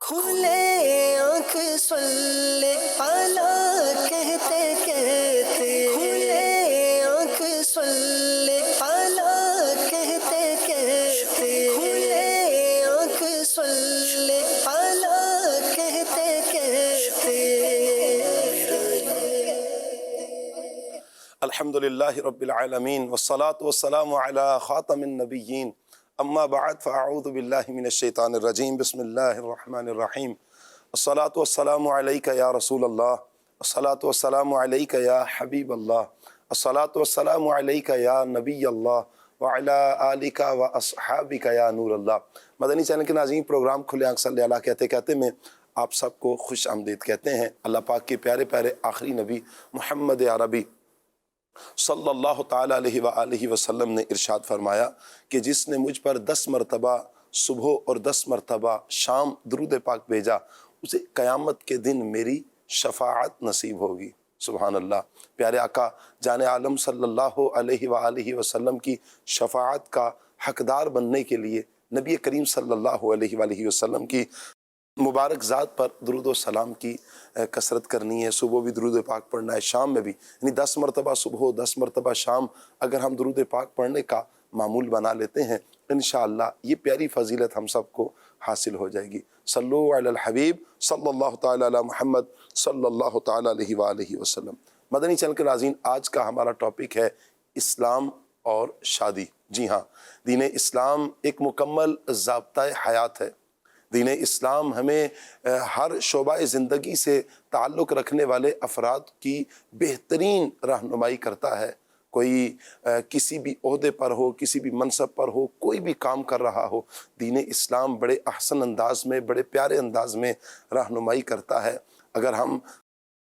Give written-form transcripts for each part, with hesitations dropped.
کھلے آنکھ صلی اعلیٰ کہتے کہتے، کھلے آنکھ صلی اعلیٰ کہتے کہتے، کھلے آنکھ صلی اعلیٰ کہتے کہتے۔ الحمدللہ رب العالمین والصلاة والسلام علی خاتم النبیین، اما بعد فاعوذ باللہ من الشیطان الرجیم، بسم اللہ الرحمن الرحیم۔ الصلاة والسلام علیک یا رسول اللہ، الصلاة والسلام علیک یا حبیب اللہ، الصلاة والسلام علیک یا نبی اللہ وعلی آلک و اصحابک یا نور اللہ۔ مدنی چینل کے ناظرین، پروگرام کھلے آنکھ صلی اللہ کہتے کہتے میں آپ سب کو خوش آمدید کہتے ہیں۔ اللہ پاک کے پیارے پیارے آخری نبی محمد عربی صلی اللہ تعالیٰ علیہ وآلہ وسلم نے ارشاد فرمایا کہ جس نے مجھ پر 10 مرتبہ صبح اور 10 مرتبہ شام درود پاک بھیجا، اسے قیامت کے دن میری شفاعت نصیب ہوگی۔ سبحان اللہ۔ پیارے آقا جان عالم صلی اللہ علیہ وآلہ وسلم کی شفاعت کا حقدار بننے کے لیے نبی کریم صلی اللہ علیہ وآلہ وسلم کی مبارک ذات پر درود و سلام کی کثرت کرنی ہے۔ صبح بھی درود پاک پڑھنا ہے، شام میں بھی، یعنی 10 مرتبہ صبح 10 مرتبہ شام اگر ہم درود پاک پڑھنے کا معمول بنا لیتے ہیں، انشاءاللہ یہ پیاری فضیلت ہم سب کو حاصل ہو جائے گی۔ صلو علی الحبیب صلی اللہ تعالی علی محمد صلی اللہ تعالی علیہ وآلہ وسلم۔ مدنی چینل کے ناظرین، آج کا ہمارا ٹاپک ہے اسلام اور شادی۔ جی ہاں، دین اسلام ایک مکمل ضابطۂ حیات ہے۔ دین اسلام ہمیں ہر شعبہ زندگی سے تعلق رکھنے والے افراد کی بہترین رہنمائی کرتا ہے۔ کوئی کسی بھی عہدے پر ہو، کسی بھی منصب پر ہو، کوئی بھی کام کر رہا ہو، دین اسلام بڑے احسن انداز میں، بڑے پیارے انداز میں رہنمائی کرتا ہے۔ اگر ہم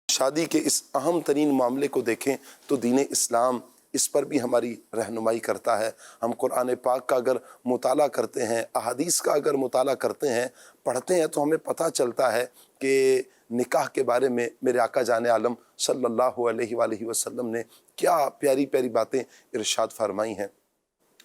شادی کے اس اہم ترین معاملے کو دیکھیں تو دین اسلام اس پر بھی ہماری رہنمائی کرتا ہے۔ ہم قرآن پاک کا اگر مطالعہ کرتے ہیں، احادیث کا اگر مطالعہ کرتے ہیں، پڑھتے ہیں، تو ہمیں پتہ چلتا ہے کہ نکاح کے بارے میں میرے آقا جان عالم صلی اللہ علیہ وآلہ وسلم نے کیا پیاری پیاری باتیں ارشاد فرمائی ہیں،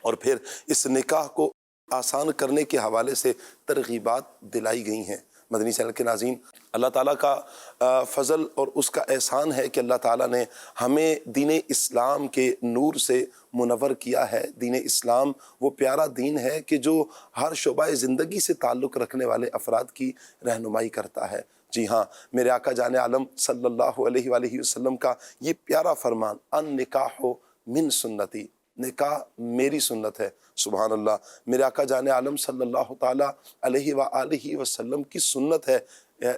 اور پھر اس نکاح کو آسان کرنے کے حوالے سے ترغیبات دلائی گئی ہیں۔ مدنی چینل کے ناظرین، اللہ تعالیٰ کا فضل اور اس کا احسان ہے کہ اللہ تعالیٰ نے ہمیں دین اسلام کے نور سے منور کیا ہے۔ دین اسلام وہ پیارا دین ہے کہ جو ہر شعبہ زندگی سے تعلق رکھنے والے افراد کی رہنمائی کرتا ہے۔ جی ہاں، میرے آقا جان عالم صلی اللہ علیہ وآلہ وسلم کا یہ پیارا فرمان، ان نکاح من سنتی، نکاح میری سنت ہے۔ سبحان اللہ۔ میرے آقا جان عالم صلی اللہ تعالیٰ علیہ وآلہ وسلم کی سنت ہے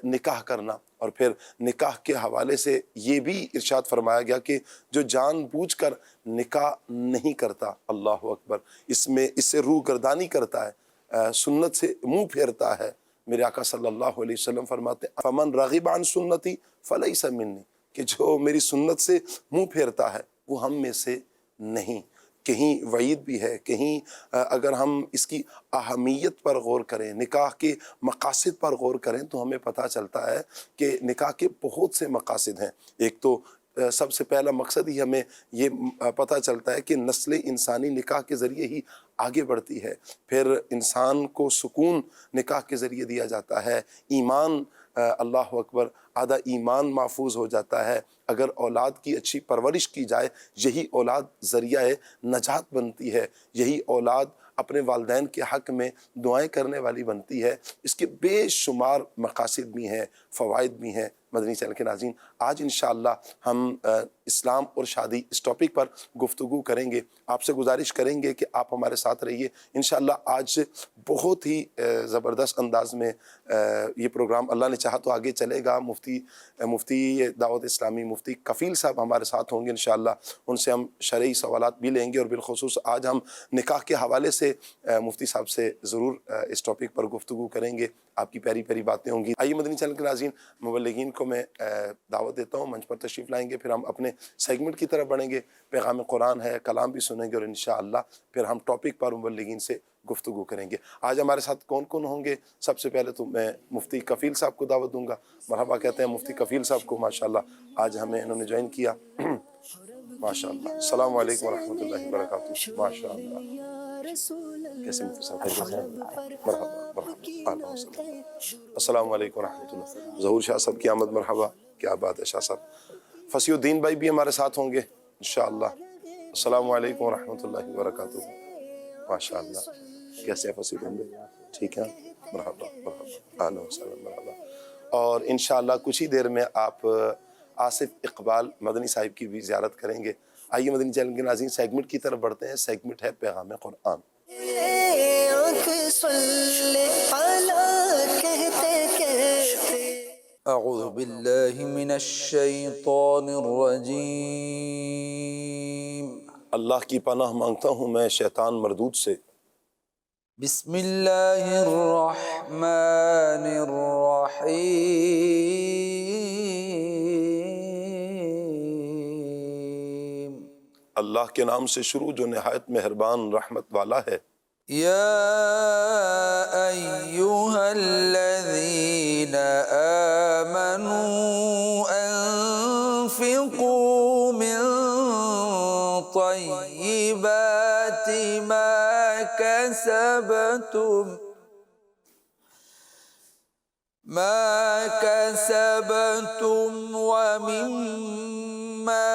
نکاح کرنا۔ اور پھر نکاح کے حوالے سے یہ بھی ارشاد فرمایا گیا کہ جو جان بوجھ کر نکاح نہیں کرتا، اللہ اکبر، اس سے روح گردانی کرتا ہے، سنت سے منہ پھیرتا ہے، میرے آقا صلی اللہ علیہ وسلم فرماتے ہیں فمن رغب عن سنتی فلیس منی، کہ جو میری سنت سے منہ پھیرتا ہے وہ ہم میں سے نہیں۔ کہیں وعید بھی ہے، کہیں اگر ہم اس کی اہمیت پر غور کریں، نکاح کے مقاصد پر غور کریں، تو ہمیں پتہ چلتا ہے کہ نکاح کے بہت سے مقاصد ہیں۔ ایک تو سب سے پہلا مقصد ہی ہمیں یہ پتہ چلتا ہے کہ نسل انسانی نکاح کے ذریعے ہی آگے بڑھتی ہے۔ پھر انسان کو سکون نکاح کے ذریعے دیا جاتا ہے، ایمان، اللہ اکبر، آدھا ایمان محفوظ ہو جاتا ہے۔ اگر اولاد کی اچھی پرورش کی جائے، یہی اولاد ذریعہ نجات بنتی ہے، یہی اولاد اپنے والدین کے حق میں دعائیں کرنے والی بنتی ہے۔ اس کے بے شمار مقاصد بھی ہیں، فوائد بھی ہیں۔ مدنی چینل کے ناظرین، آج انشاءاللہ ہم اسلام اور شادی اس ٹاپک پر گفتگو کریں گے۔ آپ سے گزارش کریں گے کہ آپ ہمارے ساتھ رہیے۔ انشاءاللہ آج بہت ہی زبردست انداز میں یہ پروگرام اللہ نے چاہا تو آگے چلے گا۔ مفتی دعوت اسلامی مفتی کفیل صاحب ہمارے ساتھ ہوں گے انشاءاللہ، ان سے ہم شرعی سوالات بھی لیں گے، اور بالخصوص آج ہم نکاح کے حوالے سے مفتی صاحب سے ضرور اس ٹاپک پر گفتگو کریں گے۔ آپ کی پیاری پیاری باتیں ہوں گی۔ آئیے مدنی چینل کے ناظرین، مبلغین کو میں دعوت دیتا ہوں، منچ پر تشریف لائیں گے، پھر ہم اپنے سیگمنٹ کی طرف بڑھیں گے۔ پیغام قرآن ہے، کلام بھی سنیں گے، اور انشاءاللہ پھر ہم ٹاپک پر مبلغین سے گفتگو کریں گے۔ آج ہمارے ساتھ کون کون ہوں گے؟ سب سے پہلے تو میں مفتی کفیل صاحب کو دعوت دوں گا۔ مرحبا کہتے ہیں مفتی کفیل صاحب کو، ماشاءاللہ آج ہمیں انہوں نے جوائن کیا، ماشاءاللہ۔ السلام علیکم ورحمۃ اللہ وبرکاتہ، ماشاءاللہ۔ کیسے مفتی صاحب خیریت سے؟ مرحبا مرحبا اہلا وسہلا۔ السلام علیکم ورحمۃ اللہ۔ ظہور شاہ صاحب کی آمد مرحبا، کیا بات ہے شاہ صاحب۔ فصیح الدین بھائی بھی ہمارے ساتھ ہوں گے انشاءاللہ۔ السلام علیکم ورحمۃ اللہ وبرکاتہ۔ ماشاء اللہ، کیسے ہیں فصیح الدین بھائی؟ ٹھیک ہے، مرحبا مرحبا اہلا وسہلا مرحبا۔ اور انشاءاللہ کچھ ہی دیر میں آپ آصف اقبال مدنی صاحب کی بھی زیارت کریں گے۔ آئیے مدنی چینل کے ناظرین سیگمنٹ کی طرف بڑھتے ہیں۔ سیگمنٹ ہے پیغام قرآن۔ اعوذ باللہ من الشیطان الرجیم۔ اللہ کی پناہ مانگتا ہوں میں شیطان مردود سے۔ بسم اللہ الرحمن الرحیم۔ اللہ کے نام سے شروع جو نہایت مہربان رحمت والا ہے۔ یا ایہا الذین آمنوا انفقوا من طیبات ما کسبتم ومما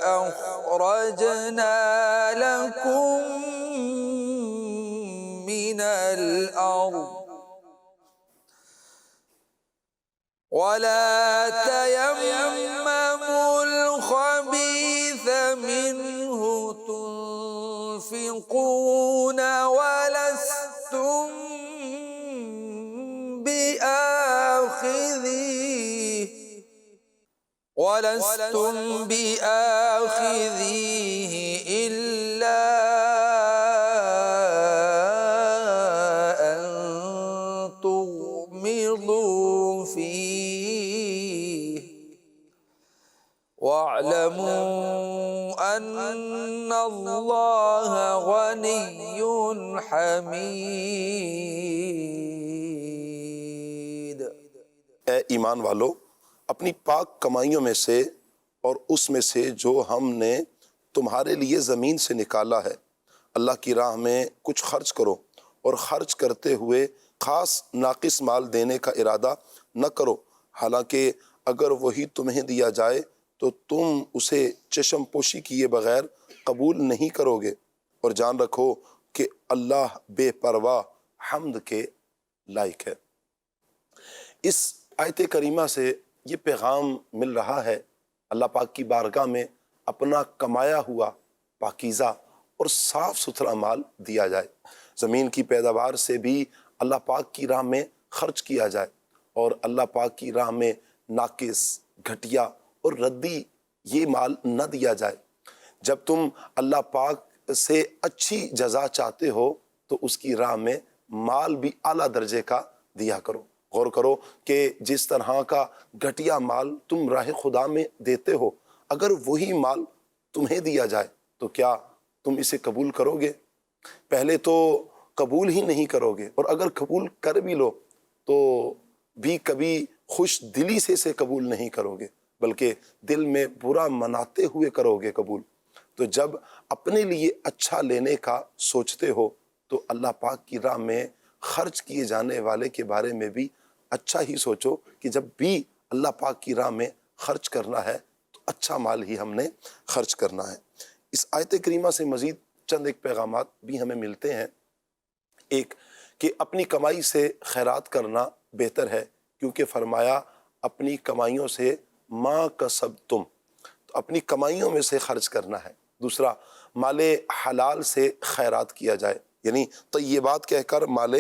أخرجنا لكم من الأرض ولا تيمموا الخبيث منه تنفقون ولستم بآخذيه إلا أن تغمضوا فيه واعلموا أن الله غني حميد۔ اے ایمان والو، اپنی پاک کمائیوں میں سے اور اس میں سے جو ہم نے تمہارے لیے زمین سے نکالا ہے اللہ کی راہ میں کچھ خرچ کرو، اور خرچ کرتے ہوئے خاص ناقص مال دینے کا ارادہ نہ کرو، حالانکہ اگر وہی تمہیں دیا جائے تو تم اسے چشم پوشی کیے بغیر قبول نہیں کرو گے، اور جان رکھو کہ اللہ بے پرواہ حمد کے لائق ہے۔ اس آیت کریمہ سے یہ پیغام مل رہا ہے اللہ پاک کی بارگاہ میں اپنا کمایا ہوا پاکیزہ اور صاف ستھرا مال دیا جائے، زمین کی پیداوار سے بھی اللہ پاک کی راہ میں خرچ کیا جائے، اور اللہ پاک کی راہ میں ناقص، گھٹیا اور ردی یہ مال نہ دیا جائے۔ جب تم اللہ پاک سے اچھی جزا چاہتے ہو تو اس کی راہ میں مال بھی اعلیٰ درجے کا دیا کرو۔ غور کرو کہ جس طرح کا گھٹیا مال تم راہ خدا میں دیتے ہو، اگر وہی مال تمہیں دیا جائے تو کیا تم اسے قبول کرو گے؟ پہلے تو قبول ہی نہیں کرو گے، اور اگر قبول کر بھی لو تو بھی کبھی خوش دلی سے اسے قبول نہیں کرو گے، بلکہ دل میں برا مناتے ہوئے کرو گے قبول۔ تو جب اپنے لیے اچھا لینے کا سوچتے ہو تو اللہ پاک کی راہ میں خرچ کیے جانے والے کے بارے میں بھی اچھا ہی سوچو کہ جب بھی اللہ پاک کی راہ میں خرچ کرنا ہے تو اچھا مال ہی ہم نے خرچ کرنا ہے۔ اس آیت کریمہ سے مزید چند ایک پیغامات بھی ہمیں ملتے ہیں۔ ایک کہ اپنی کمائی سے خیرات کرنا بہتر ہے، کیونکہ فرمایا اپنی کمائیوں سے ما کسبتم، تو اپنی کمائیوں میں سے خرچ کرنا ہے۔ دوسرا، مال حلال سے خیرات کیا جائے، یعنی طیبات کہہ کر مال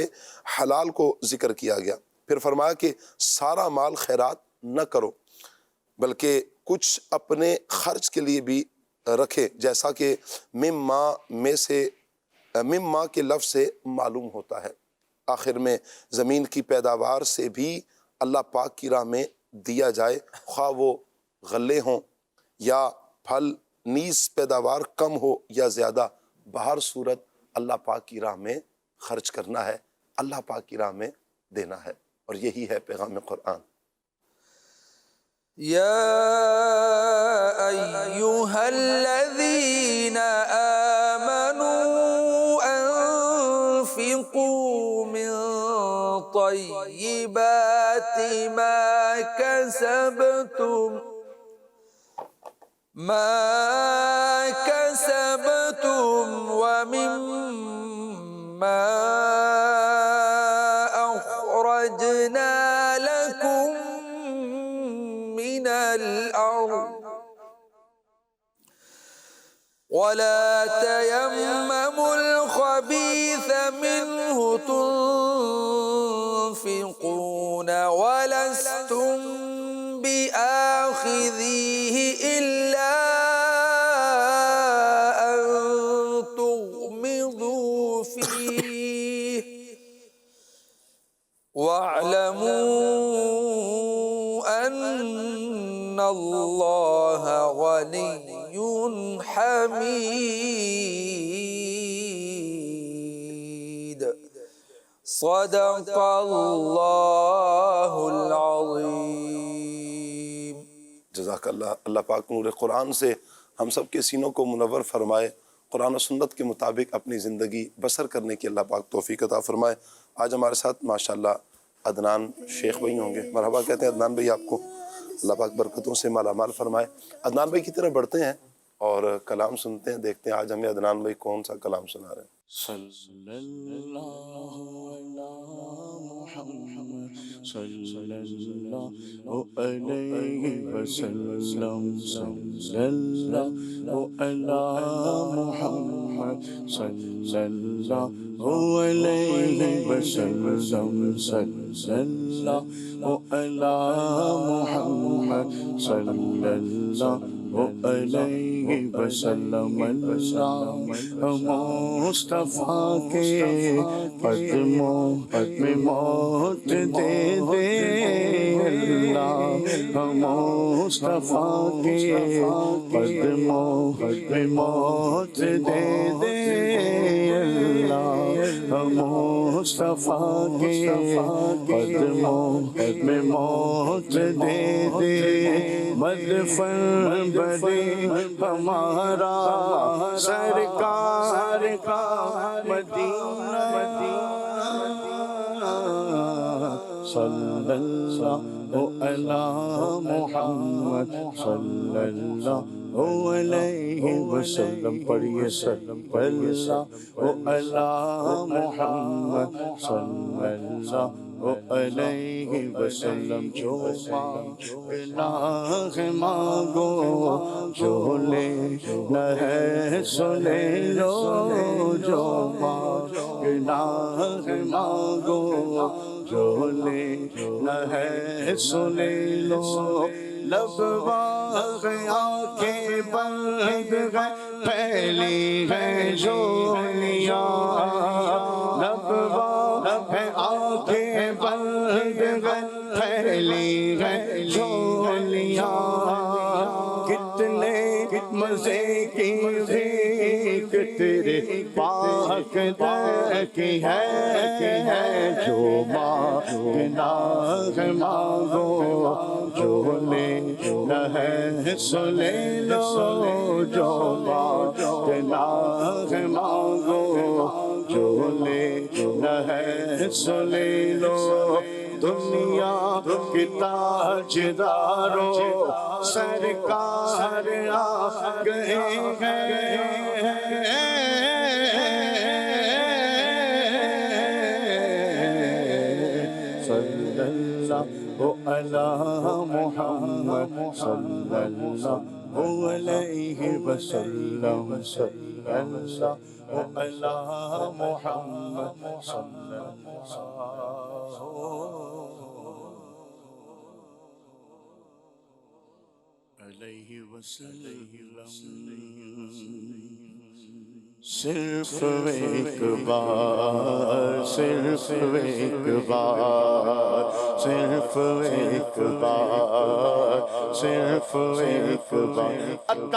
حلال کو ذکر کیا گیا۔ پھر فرمایا کہ سارا مال خیرات نہ کرو، بلکہ کچھ اپنے خرچ کے لیے بھی رکھے، جیسا کہ مما کے لفظ سے معلوم ہوتا ہے۔ آخر میں زمین کی پیداوار سے بھی اللہ پاک کی راہ میں دیا جائے، خواہ وہ غلے ہوں یا پھل، نیز پیداوار کم ہو یا زیادہ، بہر صورت اللہ پاک کی راہ میں خرچ کرنا ہے، اللہ پاک کی راہ میں دینا ہے، اور یہی ہے پیغام قرآن۔ یا ایہا الذین آمنوا طيبات ما كسبتم ومما أخرجنا لكم من الأرض ولا تيمموا الخبيث منه تنفقون ولستم بآخذيه إلا أن تغمضوا فيه واعلموا أن الله غني حميد صدق اللہ العظیم. جزاک اللہ. اللہ پاک نور قرآن سے ہم سب کے سینوں کو منور فرمائے، قرآن و سنت کے مطابق اپنی زندگی بسر کرنے کی اللہ پاک توفیق عطا فرمائے. آج ہمارے ساتھ ماشاءاللہ عدنان شیخ بھائی ہوں گے. مرحبا کہتے ہیں عدنان بھائی آپ کو. اللہ پاک برکتوں سے مالا مال فرمائے. عدنان بھائی کی طرف بڑھتے ہیں اور کلام سنتے ہیں، دیکھتے ہیں آج ہمیں عدنان بھائی کون سا کلام سنا رہے ہیں. صلی اللہ علی محمد صلی اللہ علیہ وسلم صلی اللہ علی محمد صلی اللہ علیہ وسلم صلی اللہ علی محمد صلی اللہ علیہ وسلم. مصطفیٰ کے قدموں میں موت دے دے اللہ، مصطفیٰ کے قدموں میں موت دے دے اللہ، مصطفیٰ کے قدموں میں موت دے دے. مدفن بڑے ہمارا سرکار کا مدینہ، صلی اللہ علی محمد صلی اللہ علیہ وسلم. پڑھیے صلی اللہ علی محمد صلی اللہ علیہ وسلم. جو گناہ مانگو جو لینا ہے سو لے لو، جو گناہ مانگو جو لینا ہے سو لے لو. لب باغ آنکھیں بند ہے پھیلی ہے جھولیاں، لب باغ آنکھیں بند ہے پھیلی ہے جھولیاں. کتنے مزے کی بھیک تیرے پاک در کی ہے، جو گناہ مانگو جو لینا ہے سو لے لو، جو گناہ مانگو جو لینا ہے سو لے لو. دنیا کے تاجداروں سرکار آ گئے ہیں، صلی اللہ علی محمد صلی اللہ علیہ وسلم. صلی اللہ علی محمد صلی اللہ علیہ وسلم. صرف ایک بار، صرف ایک بار، صرف ایک بار، صرف ایک بار،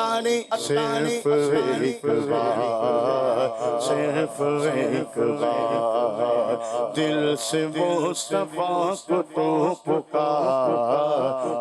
صرف ایک بار، صرف ایک بار دل سے مصطفیٰ کو تو پکار.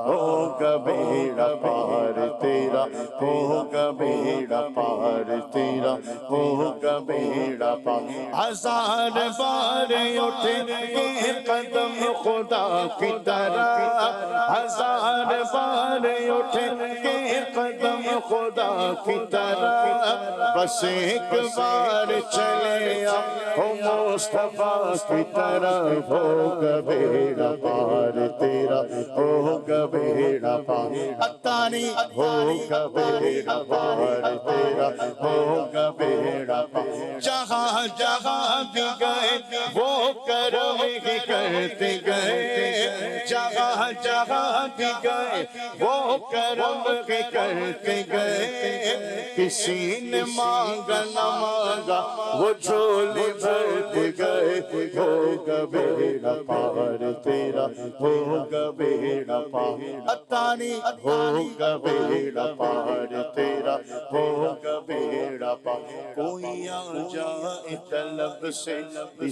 ہوگا بیڑا پار تیرا، ہوگا بیڑا پار تیرا، ہوگا بیڑا پار ہزار بار اٹھیں گے قدم خدا کی طرح ہزار بار اٹھیں گے قدم خدا کی طرح بس ایک بار چلے آؤ مصطفیٰ کی طرف ہوگا بیڑا پار تیرا ہوگا بیڑا پار اتاری ہوگا بیڑا پار تیرا ہوگا بیڑا پار جہاں جہاں بھی گئے وہ کرم ہی کرتے گئے جہاں جہاں بھی گئے وہ کرم ہی کرتے گئے کسی نے مانگا نہ مانگا وہ جھولی بھرتے گئے ہوگا بیڑا پار تیرا ہوگا بیڑا پار اتانی ہوگا بیڑا پار تیرا ہوگا بیڑا پار کوئی آ جائے طلب سے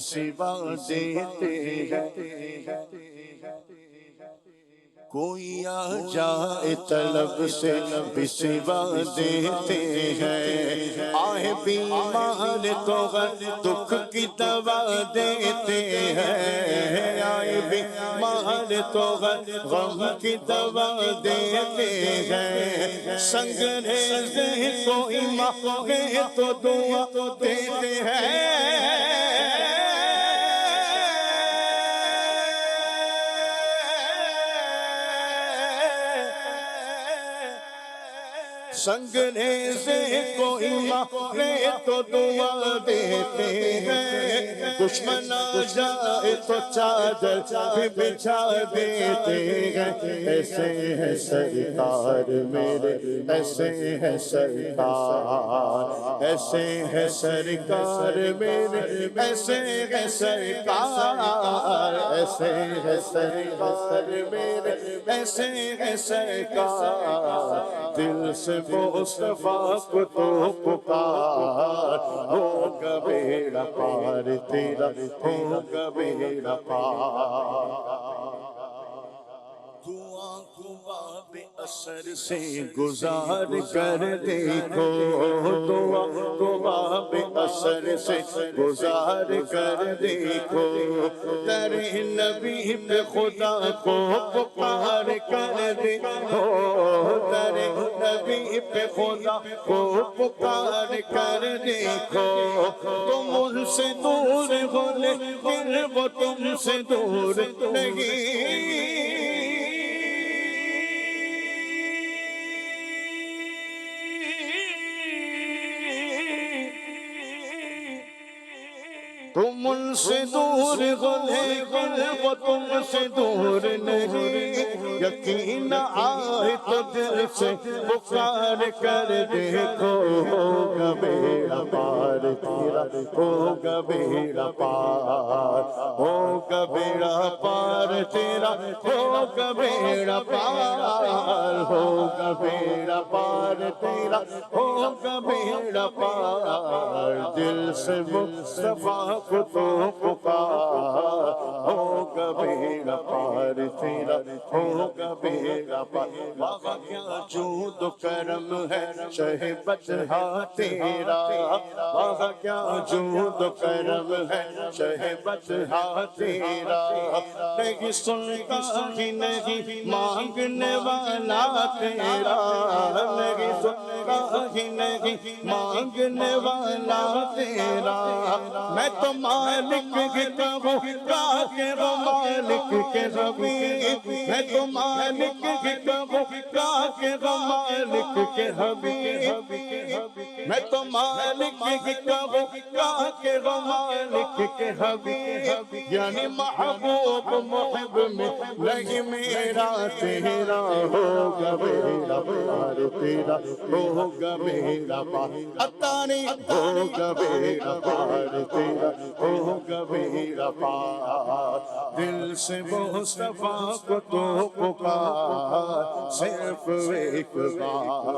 سوا دیتے ہیں کوئی آ جائے طلب سے سوا دیتے ہیں آئے بیمار تو دکھ کی دوا دیتے ہیں آئے بیمار تو غم کی دوا دیتے ہیں سنگ ریزے کوئی مانگے تو دعا دیتے ہیں سنگنے سے کوئی مانگے تو دعا دیتے ہیں دشمن آ جائے تو چادر بھی بچھا دیتے ہیں ایسے ہیں سرکار میرے ایسے ہیں سرکار ایسے ہیں سرکار میرے ایسے ہیں سرکار ایسے ہیں سرکار میرے ایسے ہیں سرکار دل سے مصطفیٰ کو تو پکار ہوگا بیڑا پار تیرا ہوگا بیڑا پار دعا کو باب اثر سے گزار کر دیکھو دعا کو باب اثر سے گزار کر دیکھو در نبی پہ خدا کو پکار کر دیکھو در نبی پہ خدا کو پکار کر دیکھو تم ان سے دور ہو لیکن وہ تم سے دور نہیں تم ان سے دور ہو لیکن وہ تم سے دور نہیں یقین آئے تو دل سے پکار کر دیکھو ہوگا بیڑا پار تیرا ہوگا بیڑا پار ہوگا بیڑا پار تیرا ہوگا بیڑا پار ہوگا بیڑا پار تیرا ہوگا بیڑا پار دل سے مصطفیٰ کو تو پکار ہوگا بیڑا پار تیرا ہوگا بیڑا پار وہاں کیا جود و کرم ہے شہبت تیرا وہاں کیا جود و کرم ہے شہبت تیرا نہیں سنتا ہی نہیں مانگنے والا تیرا نہیں سنتا ہی نہیں مانگنے والا تیرا میں تو مالک کا ہوں کہ وہ مالک کے حبیب میں تو مالک کا ہوں کہ وہ مالک کے حبیب میں تو مالک کا ہوں کہ وہ مالک کے حبیب یعنی محبوب محب میں نہیں میرا تیرا ہوگا بیڑا پار تیرا ہوگا بیڑا پار اتانی ہوگا بیڑا پار تیرا ہوگا بیڑا پار دل سے مصطفیٰ کو تو پکار صرف ایک بار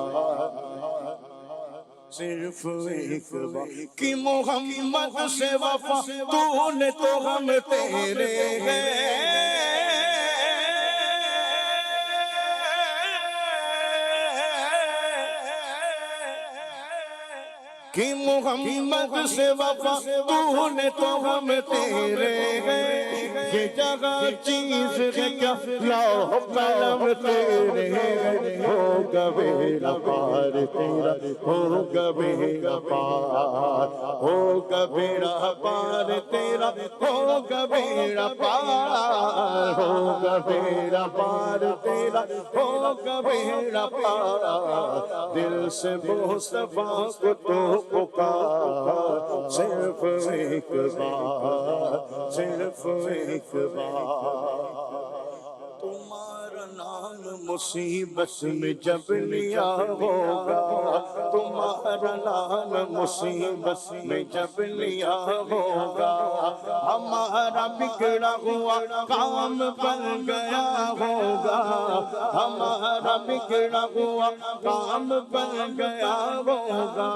صرف ایک بار کہ محمد سے وفا تو نے تو ہم تیرے ہیں کہ محمد سے وفا تو نے تو ہم تیرے ہیں یہ جگہ چیز ہے کیا لوح قلم تیرے ہیں ہوگا بیڑا پار تیرا ہوگا بیڑا پار ہوگا بیڑا پار تیرا ہوگا بیڑا پار ہوگا بیڑا پار تیرا ہوگا بیڑا پار دل سے مصطفیٰ کو تو پکار صرف ایک بار صرف ایک بار تمہارا نام مصیبت میں جب لیا ہوگا تمہارا نام مصیبت میں جب لیا ہوگا ہمارا بگڑا ہوا کام بن گیا ہوگا ہمارا بگڑا ہوا کام بن گیا ہوگا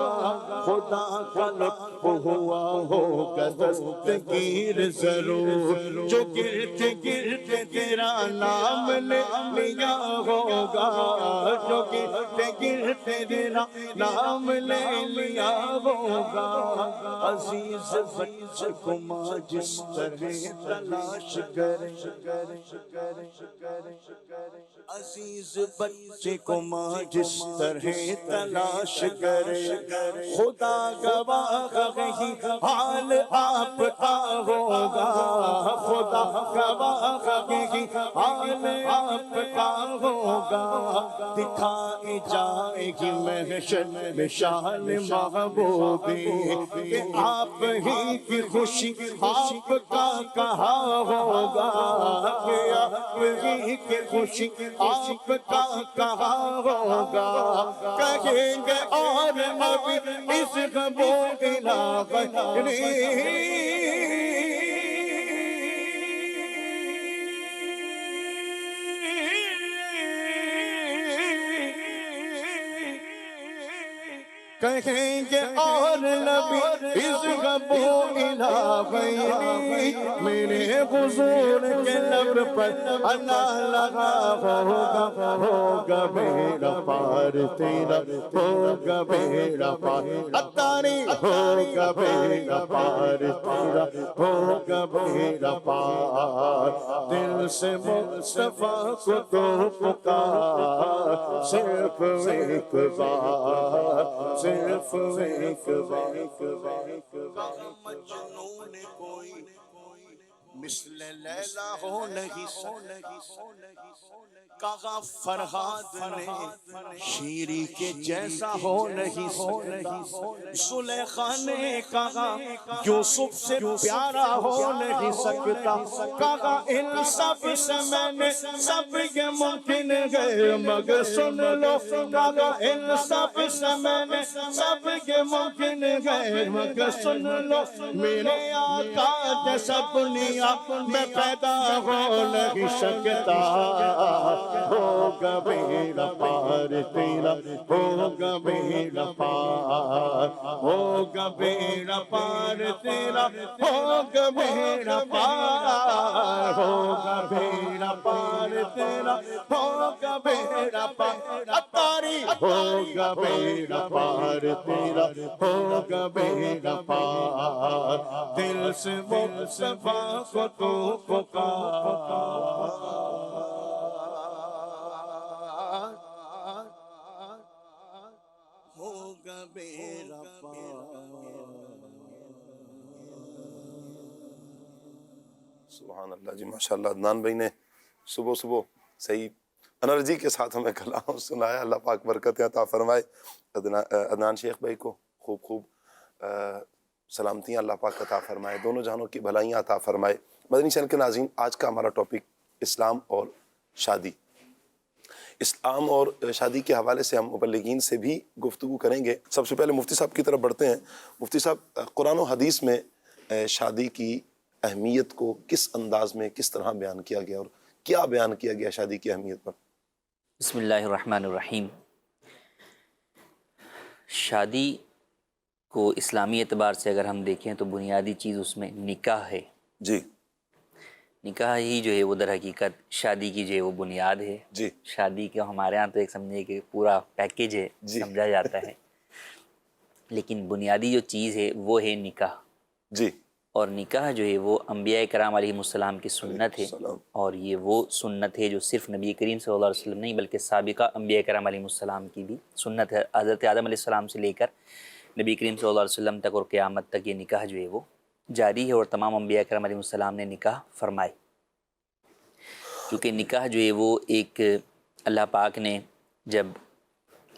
خدا کا لطف ہوا ہوگا دستگیر ضرور جو گرتے گرتے تیرا نام لے لیا ہوگا جو گرتے گرتے تیرا نام لے لیا ہوگا عزیز بچے کو ماں جس طرح تلاش کرے عزیز بچے کو ماں جس طرح تلاش کرے خدا گواہ رہی حال آپ کا ہوگا خدا گواہ رہی حال آپ کا ہوگا دکھائی جائے گی محشر میں شان محبوبی کہ آپ ہی کی خوشی آپ کا کہا ہوگا کہ آپ ہی کی خوشی آپ کا کہا ہوگا کہیں گے اور نبی اس غبو کہیں گے اور نبی اس غبو الہ غیری میرے حضور کے لب پر انا لگا ہوگا بیڑا پار تیرا ہوگا بیڑا پار اتاری ہوگا بیڑا پار تیرا ہوگا بیڑا پار دل سے مصطفیٰ کو تو پکار صرف ایک بار صرف ایک بار مجنون کوئی مثل لیلا ہو نہیں کہا فرہاد نے شیری کے جیسا ہو نہیں سکتا زلیخا نے کہا یوسف سے پیارا ہو نہیں سکتا کہا ان سب سے میں نے سب یہ ممکن ہے مگر سن لو کہا ان سب سے میں نے سب یہ ممکن ہے مگر سن لو میرے آقا جیسا دنیا میں پیدا ہو نہیں سکتا ہوگا بیڑا پار تیرا ہوگا بیڑا پار ہوگا بیڑا پار تیرا ہوگا بیڑا پار ہوگا بیڑا پار تیرا ہوگا بیڑا پار اتاری ہوگا بیڑا پار تیرا ہوگا بیڑا پار دل سے مصطفیٰ کو تو پکار ہوگا بیڑا پار سبحان اللہ جی ماشاءاللہ عدنان بھائی نے صبح صبح صحیح انرجی کے ساتھ ہمیں کلام سنایا اللہ پاک برکتیں عطا فرمائے عدنان شیخ بھائی کو خوب سلامتیاں اللہ پاک عطا فرمائے دونوں جہانوں کی بھلائیاں عطا فرمائے مدنی چینل کے ناظرین آج کا ہمارا ٹاپک اسلام اور شادی اسلام اور شادی کے حوالے سے ہم مبلغین سے بھی گفتگو کریں گے سب سے پہلے مفتی صاحب کی طرف بڑھتے ہیں مفتی صاحب قرآن و حدیث میں شادی کی اہمیت کو کس انداز میں کس طرح بیان کیا گیا اور کیا بیان کیا گیا شادی کی اہمیت پر بسم اللہ الرحمن الرحیم شادی کو اسلامی اعتبار سے اگر ہم دیکھیں تو بنیادی چیز اس میں نکاح ہے جی نکاح ہی جو ہے وہ در حقیقت شادی کی جو ہے وہ بنیاد ہے جی شادی کا ہمارے ہاں تو ایک سمجھے کہ پورا پیکیج ہے جی سمجھا جاتا ہے لیکن بنیادی جو چیز ہے وہ ہے نکاح، جی اور نکاح جو ہے وہ انبیاء کرام علیہ السلام کی سنت ہے، اور یہ وہ سنت ہے جو صرف نبی کریم صلی اللہ علیہ وسلم نہیں بلکہ سابقہ انبیاء کرام علیہ السلام کی بھی سنت ہے۔ حضرت آدم علیہ السلام سے لے کر نبی کریم صلی اللہ علیہ وسلم تک اور قیامت تک یہ نکاح جو ہے وہ جاری ہے، اور تمام انبیاء کرام علیہ السلام نے نکاح فرمائے۔ چونکہ نکاح جو ہے وہ ایک اللہ پاک نے جب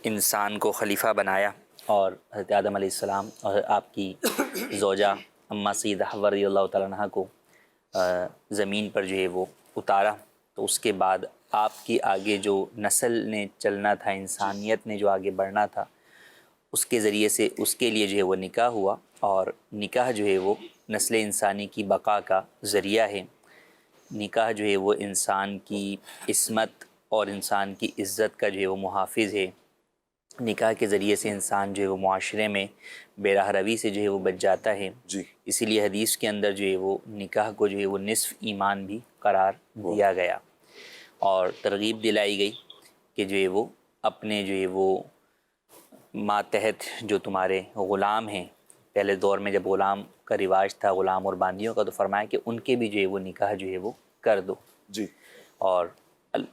انسان کو خلیفہ بنایا اور حضرت آدم علیہ السلام اور آپ کی زوجہ اماں سیدہ حوا رضی اللہ تعالیٰ عنہا کو زمین پر جو ہے وہ اتارا، تو اس کے بعد آپ کی آگے جو نسل نے چلنا تھا، انسانیت نے جو آگے بڑھنا تھا، اس کے ذریعے سے اس کے لیے جو ہے وہ نکاح ہوا، اور نکاح جو ہے وہ نسل انسانی کی بقا کا ذریعہ ہے۔ نکاح جو ہے وہ انسان کی عصمت اور انسان کی عزت کا جو ہے وہ محافظ ہے۔ نکاح کے ذریعے سے انسان جو ہے وہ معاشرے میں بے راہ روی سے جو ہے وہ بچ جاتا ہے۔ جی اسی لیے حدیث کے اندر جو ہے وہ نکاح کو جو ہے وہ نصف ایمان بھی قرار دیا گیا، اور ترغیب دلائی گئی کہ جو ہے وہ اپنے جو ہے وہ ماتحت جو تمہارے غلام ہیں، پہلے دور میں جب غلام کا رواج تھا، غلام اور باندیوں کا، تو فرمایا کہ ان کے بھی جو ہے وہ نکاح جو ہے وہ کر دو، جی اور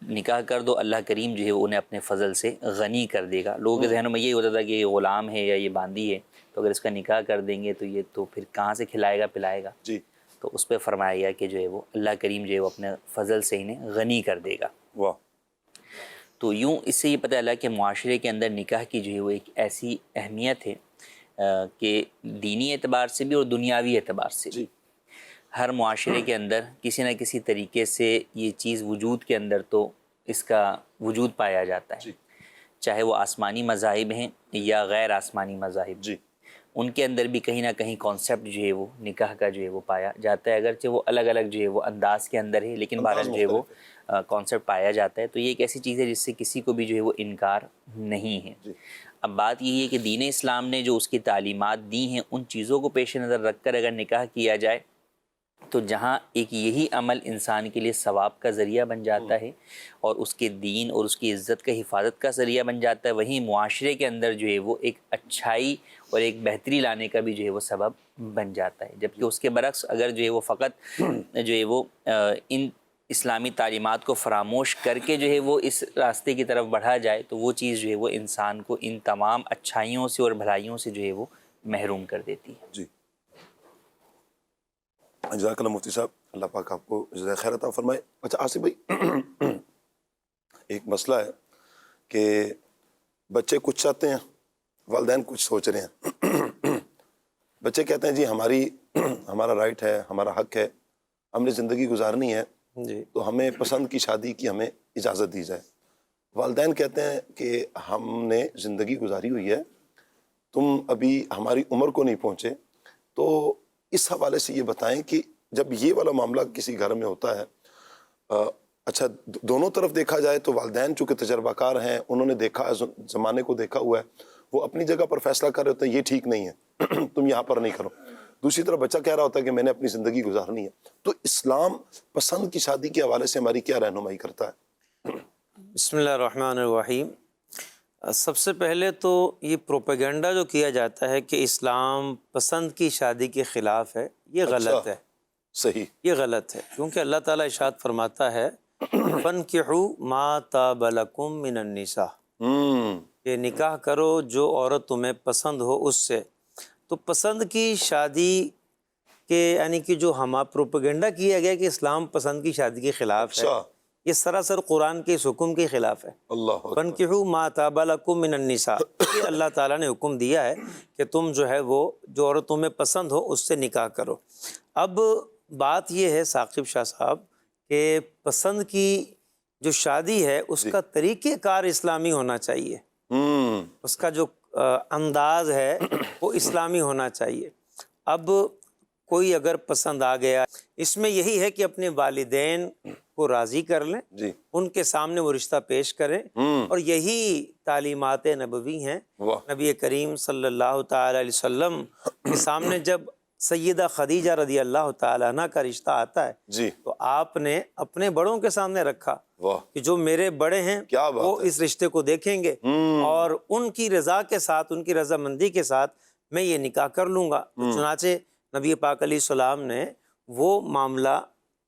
نکاح کر دو، اللہ کریم جو ہے وہ انہیں اپنے فضل سے غنی کر دے گا۔ لوگوں کے ذہنوں میں یہ ہوتا تھا کہ یہ غلام ہے یا یہ باندی ہے، تو اگر اس کا نکاح کر دیں گے تو یہ تو پھر کہاں سے کھلائے گا پلائے گا، جی تو اس پہ فرمایا گیا کہ جو ہے وہ اللہ کریم جو ہے وہ اپنے فضل سے انہیں غنی کر دے گا۔ واہ تو یوں اس سے یہ پتہ چلا کہ معاشرے کے اندر نکاح کی جو ہے وہ ایک ایسی اہمیت ہے کہ دینی اعتبار سے بھی اور دنیاوی اعتبار سے بھی جی ہر معاشرے کے اندر کسی نہ کسی طریقے سے یہ چیز وجود کے اندر تو اس کا وجود پایا جاتا ہے، جی چاہے وہ آسمانی مذاہب ہیں یا غیر آسمانی مذاہب، جی ان کے اندر بھی کہیں نہ کہیں کانسیپٹ جو ہے وہ نکاح کا جو ہے وہ پایا جاتا ہے، اگرچہ وہ الگ الگ جو ہے وہ انداز کے اندر ہے، لیکن بہرحال جو ہے وہ کانسیپٹ پایا جاتا ہے۔ تو یہ ایک ایسی چیز ہے جس سے کسی کو بھی جو ہے وہ انکار نہیں ہے۔ اب بات یہ ہے کہ دین اسلام نے جو اس کی تعلیمات دی ہیں، ان چیزوں کو پیش نظر رکھ کر اگر نکاح کیا جائے تو جہاں ایک یہی عمل انسان کے لیے ثواب کا ذریعہ بن جاتا ہے اور اس کے دین اور اس کی عزت کا حفاظت کا ذریعہ بن جاتا ہے، وہیں معاشرے کے اندر جو ہے وہ ایک اچھائی اور ایک بہتری لانے کا بھی جو ہے وہ سبب بن جاتا ہے۔ جبکہ اس کے برعکس اگر جو ہے وہ فقط جو ہے وہ ان اسلامی تعلیمات کو فراموش کر کے جو ہے وہ اس راستے کی طرف بڑھا جائے تو وہ چیز جو ہے وہ انسان کو ان تمام اچھائیوں سے اور بھلائیوں سے جو ہے وہ محروم کر دیتی ہے۔ جی جزاک اللہ مفتی صاحب، اللہ پاک آپ کو جزائے خیر عطا فرمائے۔ اچھا آصف بھائی، ایک مسئلہ ہے کہ بچے کچھ چاہتے ہیں، والدین کچھ سوچ رہے ہیں۔ بچے کہتے ہیں جی ہمارا رائٹ ہے، ہمارا حق ہے، ہم نے زندگی گزارنی ہے، جی تو ہمیں پسند کی شادی کی ہمیں اجازت دی جائے۔ والدین کہتے ہیں کہ ہم نے زندگی گزاری ہوئی ہے، تم ابھی ہماری عمر کو نہیں پہنچے، تو اس حوالے سے یہ بتائیں کہ جب یہ والا معاملہ کسی گھر میں ہوتا ہے، اچھا دونوں طرف دیکھا جائے تو والدین چونکہ تجربہ کار ہیں، انہوں نے دیکھا ہے، زمانے کو دیکھا ہوا ہے، وہ اپنی جگہ پر فیصلہ کر رہے ہوتے ہیں یہ ٹھیک نہیں ہے تم یہاں پر نہیں کرو۔ دوسری طرف بچہ کہہ رہا ہوتا ہے کہ میں نے اپنی زندگی گزارنی ہے۔ تو اسلام پسند کی شادی کے حوالے سے ہماری کیا رہنمائی کرتا ہے؟ بسم اللہ الرحمن الرحیم۔ سب سے پہلے تو یہ پروپیگنڈا جو کیا جاتا ہے کہ اسلام پسند کی شادی کے خلاف ہے، یہ غلط ہے، صحیح، یہ غلط ہے، کیونکہ اللہ تعالیٰ ارشاد فرماتا ہے فَانْكِحُوا مَا طَابَ لَكُم مِّنَ النِّسَاءِ، کہ نکاح کرو جو عورت تمہیں پسند ہو اس سے۔ تو پسند کی شادی کے یعنی کہ جو پروپیگنڈا کیا گیا کہ اسلام پسند کی شادی کے خلاف ہے، اچھا یہ سراسر قرآن کے اس حکم کے خلاف ہے۔ اللہ اکبر، فَانْكِحُوا مَا طَابَ لَكُم مِّنَ النِّسَاءِ، یہ اللہ تعالیٰ نے حکم دیا ہے کہ تم جو ہے وہ جو عورت تمہیں پسند ہو اس سے نکاح کرو۔ اب بات یہ ہے ثاقب شاہ صاحب کہ پسند کی جو شادی ہے اس کا طریقہ کار اسلامی ہونا چاہیے، اس کا جو انداز ہے وہ اسلامی ہونا چاہیے۔ اب کوئی اگر پسند آ گیا، اس میں یہی ہے کہ اپنے والدین کو راضی کر لیں، جی ان کے سامنے وہ رشتہ پیش کریں، اور یہی تعلیمات نبوی ہیں۔ واہ، نبی کریم صلی اللہ تعالی علیہ وسلم کے سامنے جب سیدہ خدیجہ رضی اللہ تعالیٰ عنہ کا رشتہ آتا ہے جی تو آپ نے اپنے بڑوں کے سامنے رکھا واہ، کہ جو میرے بڑے ہیں کیا بات وہ ہے، اس رشتے کو دیکھیں گے، اور ان کی رضا کے ساتھ، ان کی رضامندی کے ساتھ میں یہ نکاح کر لوں گا۔ تو چنانچہ نبی پاک علیہ السلام نے وہ معاملہ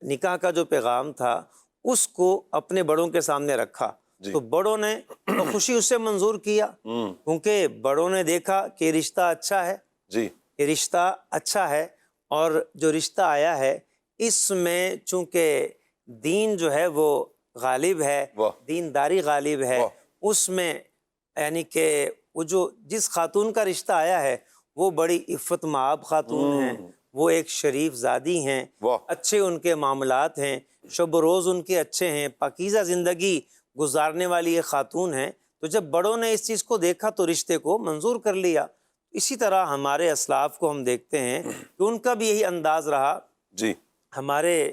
نکاح کا جو پیغام تھا اس کو اپنے بڑوں کے سامنے رکھا، تو بڑوں نے تو خوشی اس سے منظور کیا، کیونکہ بڑوں نے دیکھا کہ رشتہ اچھا ہے، جی یہ رشتہ اچھا ہے، اور جو رشتہ آیا ہے اس میں چونکہ دین جو ہے وہ غالب ہے، دینداری غالب ہے، اس میں یعنی کہ وہ جو جس خاتون کا رشتہ آیا ہے وہ بڑی عفت مآب خاتون ہیں، وہ ایک شریف زادی ہیں، اچھے ان کے معاملات ہیں، شب و روز ان کے اچھے ہیں، پاکیزہ زندگی گزارنے والی ایک خاتون ہیں۔ تو جب بڑوں نے اس چیز کو دیکھا تو رشتے کو منظور کر لیا۔ اسی طرح ہمارے اسلاف کو ہم دیکھتے ہیں کہ ان کا بھی یہی انداز رہا۔ جی ہمارے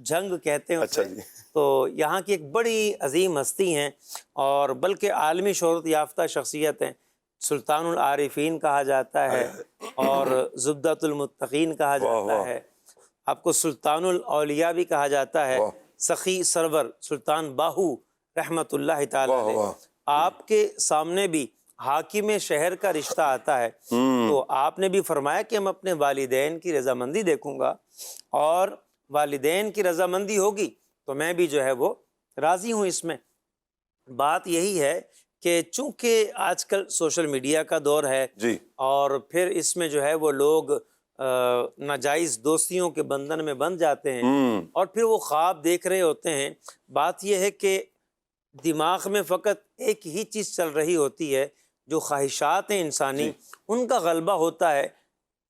جنگ کہتے ہیں اچھا اسے، جی، تو یہاں کی ایک بڑی عظیم ہستی ہیں اور بلکہ عالمی شہرت یافتہ شخصیت ہیں، سلطان العارفین کہا جاتا ہے اور زبدۃ المتقین کہا جاتا ہے، آپ کو سلطان الاولیاء بھی کہا جاتا ہے، سخی سرور سلطان باہو رحمت اللہ تعالی علیہ۔ آپ کے سامنے بھی حاکم شہر کا رشتہ آتا ہے، تو آپ نے بھی فرمایا کہ ہم اپنے والدین کی رضامندی دیکھوں گا، اور والدین کی رضامندی ہوگی تو میں بھی جو ہے وہ راضی ہوں۔ اس میں بات یہی ہے کہ چونکہ آج کل سوشل میڈیا کا دور ہے، جی اور پھر اس میں جو ہے وہ لوگ ناجائز دوستیوں کے بندھن میں بندھ جاتے ہیں، اور پھر وہ خواب دیکھ رہے ہوتے ہیں۔ بات یہ ہے کہ دماغ میں فقط ایک ہی چیز چل رہی ہوتی ہے، جو خواہشات ہیں انسانی ان کا غلبہ ہوتا ہے،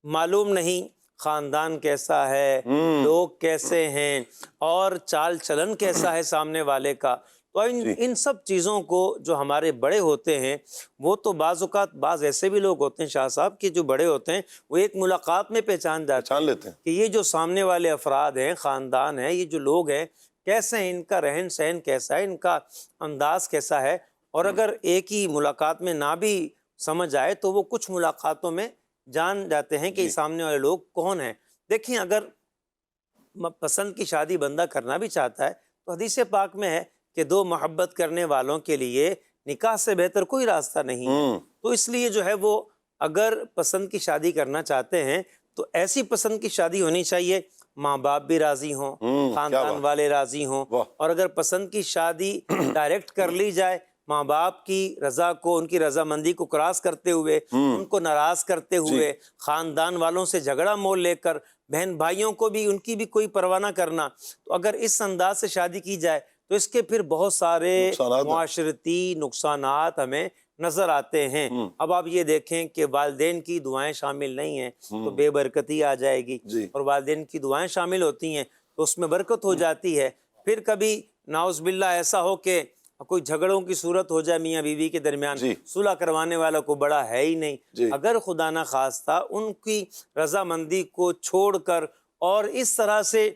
معلوم نہیں خاندان کیسا ہے، لوگ کیسے ہیں، اور چال چلن کیسا ہے سامنے والے کا۔ تو ان سب چیزوں کو جو ہمارے بڑے ہوتے ہیں، وہ تو بعض اوقات بعض ایسے بھی لوگ ہوتے ہیں شاہ صاحب کہ جو بڑے ہوتے ہیں وہ ایک ملاقات میں پہچان لیتے ہیں کہ یہ جو سامنے والے افراد ہیں، خاندان ہیں، یہ جو لوگ ہیں کیسے ہیں، ان کا رہن سہن کیسا ہے، ان کا انداز کیسا ہے۔ اور اگر ایک ہی ملاقات میں نہ بھی سمجھ آئے تو وہ کچھ ملاقاتوں میں جان جاتے ہیں کہ سامنے والے لوگ کون ہیں۔ دیکھیں، اگر پسند کی شادی بندہ کرنا بھی چاہتا ہے تو حدیث پاک میں ہے کہ دو محبت کرنے والوں کے لیے نکاح سے بہتر کوئی راستہ نہیں ہے۔ تو اس لیے جو ہے وہ اگر پسند کی شادی کرنا چاہتے ہیں تو ایسی پسند کی شادی ہونی چاہیے ماں باپ بھی راضی ہوں، خاندان والے راضی ہوں، اور اگر پسند کی شادی ڈائریکٹ کر لی جائے ماں باپ کی رضا کو، ان کی رضامندی کو کراس کرتے ہوئے، ان کو ناراض کرتے ہوئے، خاندان والوں سے جھگڑا مول لے کر، بہن بھائیوں کو بھی ان کی بھی کوئی پرواہ نہ کرنا، تو اگر اس انداز سے شادی کی جائے تو اس کے پھر بہت سارے معاشرتی نقصانات ہمیں نظر آتے ہیں۔ اب آپ یہ دیکھیں کہ والدین کی دعائیں شامل نہیں ہیں تو بے برکتی آ جائے گی، اور والدین کی دعائیں شامل ہوتی ہیں تو اس میں برکت ہو جاتی ہے۔ پھر کبھی نعوذ باللہ ایسا ہو کہ کوئی جھگڑوں کی صورت ہو جائے میاں بیوی کے درمیان، صلح کروانے والا کو بڑا ہے ہی نہیں، اگر خدا نہ خواستہ ان کی رضامندی کو چھوڑ کر اور اس طرح سے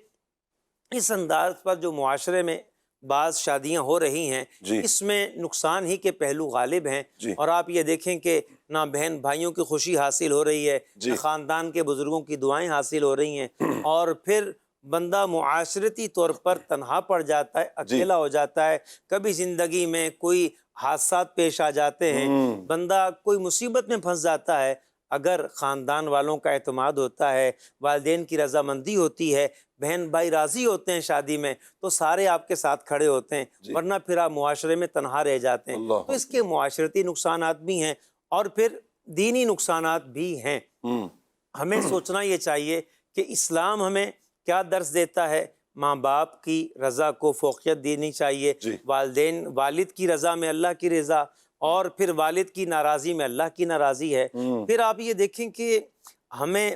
اس انداز پر جو معاشرے میں بعض شادیاں ہو رہی ہیں، اس میں نقصان ہی کے پہلو غالب ہیں۔ اور آپ یہ دیکھیں کہ نہ بہن بھائیوں کی خوشی حاصل ہو رہی ہے، نہ خاندان کے بزرگوں کی دعائیں حاصل ہو رہی ہیں، اور پھر بندہ معاشرتی طور پر تنہا پڑ جاتا ہے، اکیلا ہو جاتا ہے۔ کبھی زندگی میں کوئی حادثات پیش آ جاتے ہیں، بندہ کوئی مصیبت میں پھنس جاتا ہے۔ اگر خاندان والوں کا اعتماد ہوتا ہے، والدین کی رضامندی ہوتی ہے، بہن بھائی راضی ہوتے ہیں شادی میں، تو سارے آپ کے ساتھ کھڑے ہوتے ہیں، ورنہ پھر آپ معاشرے میں تنہا رہ جاتے ہیں۔ تو اس کے معاشرتی نقصانات بھی ہیں اور پھر دینی نقصانات بھی ہیں۔ ہمیں سوچنا یہ چاہیے کہ اسلام ہمیں کیا درس دیتا ہے۔ ماں باپ کی رضا کو فوقیت دینی چاہیے، والد کی رضا میں اللہ کی رضا، اور پھر والد کی ناراضی میں اللہ کی ناراضی ہے۔ پھر آپ یہ دیکھیں کہ ہمیں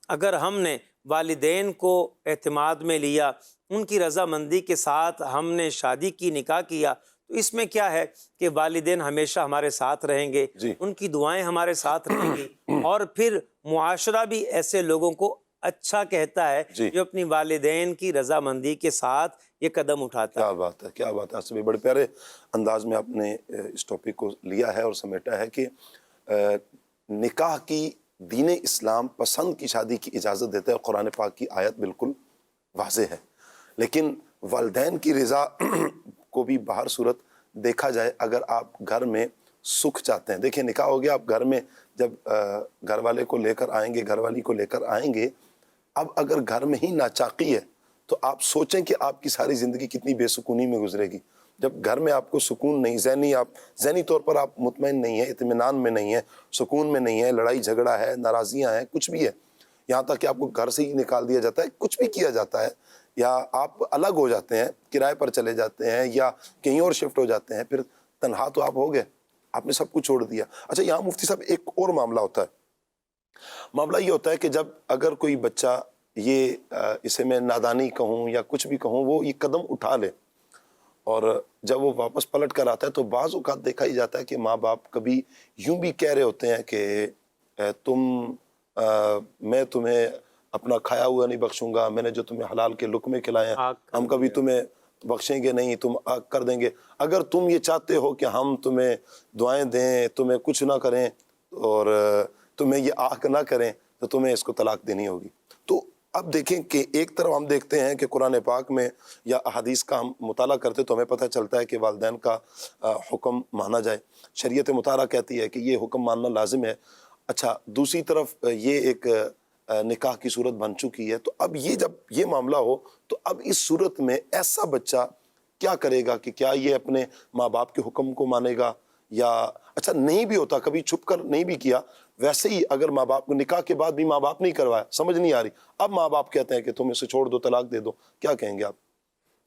اگر ہم نے والدین کو اعتماد میں لیا، ان کی رضامندی کے ساتھ ہم نے شادی کی، نکاح کیا، تو اس میں کیا ہے کہ والدین ہمیشہ ہمارے ساتھ رہیں گے، ان کی دعائیں ہمارے ساتھ رہیں گی، اور پھر معاشرہ بھی ایسے لوگوں کو اچھا کہتا ہے جو اپنی والدین کی رضامندی کے ساتھ یہ قدم اٹھاتا ہے۔ کیا بات ہے، کیا بات ہے، سبھی بڑے پیارے انداز میں آپ نے اس ٹاپک کو لیا ہے اور سمیٹا ہے کہ نکاح کی دین اسلام پسند کی شادی کی اجازت دیتا ہے، قرآن پاک کی آیت بالکل واضح ہے، لیکن والدین کی رضا کو بھی باہر صورت دیکھا جائے، اگر آپ گھر میں سکھ چاہتے ہیں. دیکھیں نکاح ہو گیا, آپ گھر میں جب گھر والے کو لے کر آئیں گے, گھر والی کو لے کر آئیں گے, اب اگر گھر میں ہی ناچاقی ہے تو آپ سوچیں کہ آپ کی ساری زندگی کتنی بے سکونی میں گزرے گی. جب گھر میں آپ کو سکون نہیں, ذہنی طور پر آپ مطمئن نہیں ہیں, اطمینان میں نہیں ہیں, سکون میں نہیں ہیں, لڑائی جھگڑا ہے, ناراضیاں ہیں, کچھ بھی ہے, یہاں تک کہ آپ کو گھر سے ہی نکال دیا جاتا ہے, کچھ بھی کیا جاتا ہے, یا آپ الگ ہو جاتے ہیں, کرائے پر چلے جاتے ہیں, یا کہیں اور شفٹ ہو جاتے ہیں, پھر تنہا تو آپ ہو گئے, آپ نے سب کچھ چھوڑ دیا. اچھا یہاں مفتی صاحب ایک اور معاملہ ہوتا ہے. معاملہ یہ ہوتا ہے کہ جب اگر کوئی بچہ یہ اسے میں نادانی کہوں یا کچھ بھی کہوں, وہ یہ قدم اٹھا لے اور جب وہ واپس پلٹ کر آتا ہے تو بعض اوقات دیکھا ہی جاتا ہے کہ ماں باپ کبھی یوں بھی کہہ رہے ہوتے ہیں کہ میں تمہیں اپنا کھایا ہوا نہیں بخشوں گا, میں نے جو تمہیں حلال کے لقمے کھلائے ہیں ہم کبھی تمہیں بخشیں گے نہیں, تم آگ کر دیں گے. اگر تم یہ چاہتے ہو کہ ہم تمہیں دعائیں دیں, تمہیں کچھ نہ کریں اور تمہیں یہ آگ نہ کریں, تو تمہیں اس کو طلاق دینی ہوگی. تو اب دیکھیں کہ ایک طرف ہم دیکھتے ہیں کہ قرآن پاک میں یا احادیث کا ہم مطالعہ کرتے تو ہمیں پتہ چلتا ہے کہ والدین کا حکم مانا جائے, شریعت مطالعہ کہتی ہے کہ یہ حکم ماننا لازم ہے. اچھا دوسری طرف یہ ایک نکاح کی صورت بن چکی ہے, تو اب یہ جب یہ معاملہ ہو تو اب اس صورت میں ایسا بچہ کیا کرے گا کہ کیا یہ اپنے ماں باپ کے حکم کو مانے گا, یا اچھا نہیں بھی ہوتا, کبھی چھپ کر نہیں بھی کیا, ویسے ہی اگر ماں باپ کو نکاح کے بعد بھی ماں باپ نہیں کروایا, سمجھ نہیں آ رہی, اب ماں باپ کہتے ہیں کہ تم اسے چھوڑ دو, طلاق دے دو, کیا کہیں گے آپ؟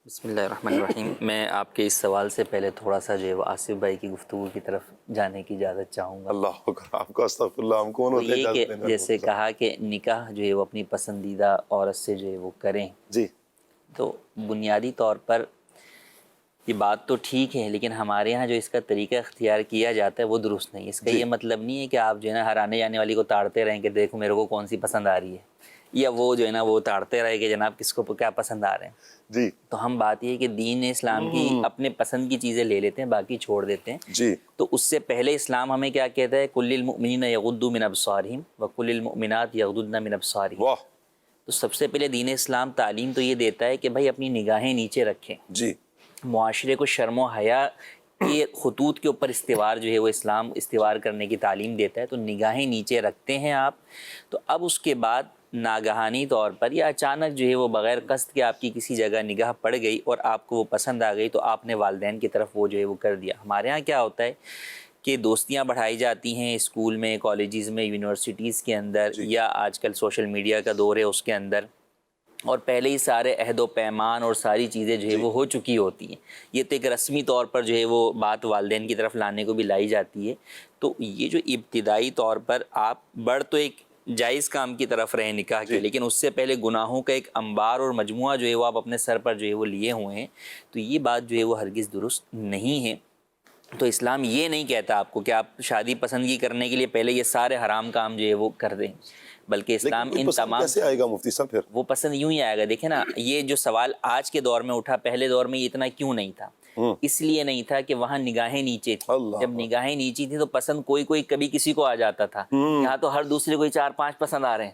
بسم اللہ الرحمن الرحیم. میں آپ کے اس سوال سے پہلے تھوڑا سا جو ہے وہ آصف بھائی کی گفتگو کی طرف جانے کی اجازت چاہوں گا. اللہ اکبر, آپ کو استغفر اللہ, ہم کون ہوتے ہیں یہ کہ اجازت دینے والے؟ جیسے کہا کہ نکاح جو ہے وہ اپنی پسندیدہ عورت سے جو ہے وہ کریں, جی تو بنیادی طور پر یہ بات تو ٹھیک ہے, لیکن ہمارے ہاں جو اس کا طریقہ اختیار کیا جاتا ہے وہ درست نہیں ہے. اس کا یہ مطلب نہیں ہے کہ آپ جو ہے نا ہر آنے جانے والی کو تاڑتے رہیں کہ دیکھو میرے کو کون سی پسند آ رہی ہے, یا وہ جو ہے نا وہ تاڑتے رہے کہ جناب کس کو کیا پسند آ رہے ہیں. جی تو ہم بات یہ ہے کہ دین اسلام کی اپنے پسند کی چیزیں لے لیتے ہیں, باقی چھوڑ دیتے ہیں. جی تو اس سے پہلے اسلام ہمیں کیا کہتا ہے, کل المؤمنین یغضوا من ابصارہم وکل المؤمنات یغضضن من ابصارہن. واہ, تو سب سے پہلے دین اسلام تعلیم تو یہ دیتا ہے کہ بھائی اپنی نگاہیں نیچے رکھیں. جی معاشرے کو شرم و حیا کے خطوط کے اوپر استوار جو ہے وہ اسلام استوار کرنے کی تعلیم دیتا ہے. تو نگاہیں نیچے رکھتے ہیں آپ, تو اب اس کے بعد ناگہانی طور پر یا اچانک جو ہے وہ بغیر قصد کے آپ کی کسی جگہ نگاہ پڑ گئی اور آپ کو وہ پسند آ گئی, تو آپ نے والدین کی طرف وہ جو ہے وہ کر دیا. ہمارے ہاں کیا ہوتا ہے کہ دوستیاں بڑھائی جاتی ہیں اسکول میں, کالجز میں, یونیورسٹیز کے اندر, یا آج کل سوشل میڈیا کا دور ہے اس کے اندر, اور پہلے ہی سارے عہد و پیمان اور ساری چیزیں جو ہے وہ ہو چکی ہوتی ہیں. یہ تو ایک رسمی طور پر جو ہے وہ بات والدین کی طرف لانے کو بھی لائی جاتی ہے. تو یہ جو ابتدائی طور پر آپ بڑھ تو ایک جائز کام کی طرف رہے نکاح کے, لیکن اس سے پہلے گناہوں کا ایک انبار اور مجموعہ جو ہے وہ آپ اپنے سر پر جو ہے وہ لیے ہوئے ہیں. تو یہ بات جو ہے وہ ہرگز درست نہیں ہے. تو اسلام یہ نہیں کہتا آپ کو کہ آپ شادی پسندگی کرنے کے لیے پہلے یہ سارے حرام کام جو ہے وہ کر دیں, بلکہ اسلام ان تمام کیسے آئے گا مفتی صاحب پھر؟ وہ پسند یوں ہی آئے گا. دیکھیں نا, یہ جو سوال آج کے دور میں اٹھا, پہلے دور میں یہ اتنا کیوں نہیں تھا؟ اس لیے نہیں تھا کہ وہاں نگاہیں نیچے تھیں. جب نگاہیں نیچی تھیں تو پسند کوئی کبھی کسی کو آ جاتا تھا. یہاں تو ہر دوسرے کو 4-5 پسند آ رہے ہیں,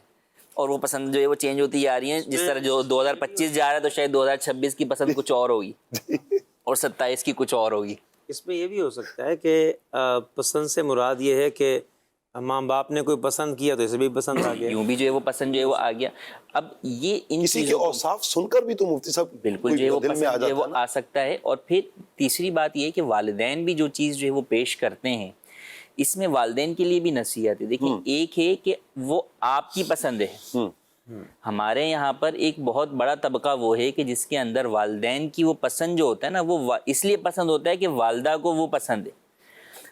اور وہ پسند جو ہے وہ چینج ہوتی جا رہی ہیں. جس طرح جو 2025 جا رہا ہے تو شاید 2026 کی پسند کچھ اور ہوگی اور 27 کی کچھ اور ہوگی. اس میں یہ بھی ہو سکتا ہے کہ پسند سے مراد یہ ہے کہ ماں باپ نے کوئی پسند کیا تو اسے بھی پسند آ گیا, یوں بھی جو ہے وہ پسند جو ہے وہ آ گیا. اب یہ ان کسی کے چیزوں کو اوصاف سن کر بھی تو مفتی صاحب بالکل جو ہے وہ دل میں آ پسند جو ہے جاتا وہ ہے نا. آ سکتا ہے. اور پھر تیسری بات یہ ہے کہ والدین بھی جو چیز جو ہے وہ پیش کرتے ہیں, اس میں والدین کے لیے بھی نصیحت ہے. دیکھیں, ایک ہے کہ وہ آپ کی پسند ہے. ہمارے یہاں پر ایک بہت بڑا طبقہ وہ ہے کہ جس کے اندر والدین کی وہ پسند جو ہوتا ہے نا, وہ اس لیے پسند ہوتا ہے کہ والدہ کو وہ پسند ہے,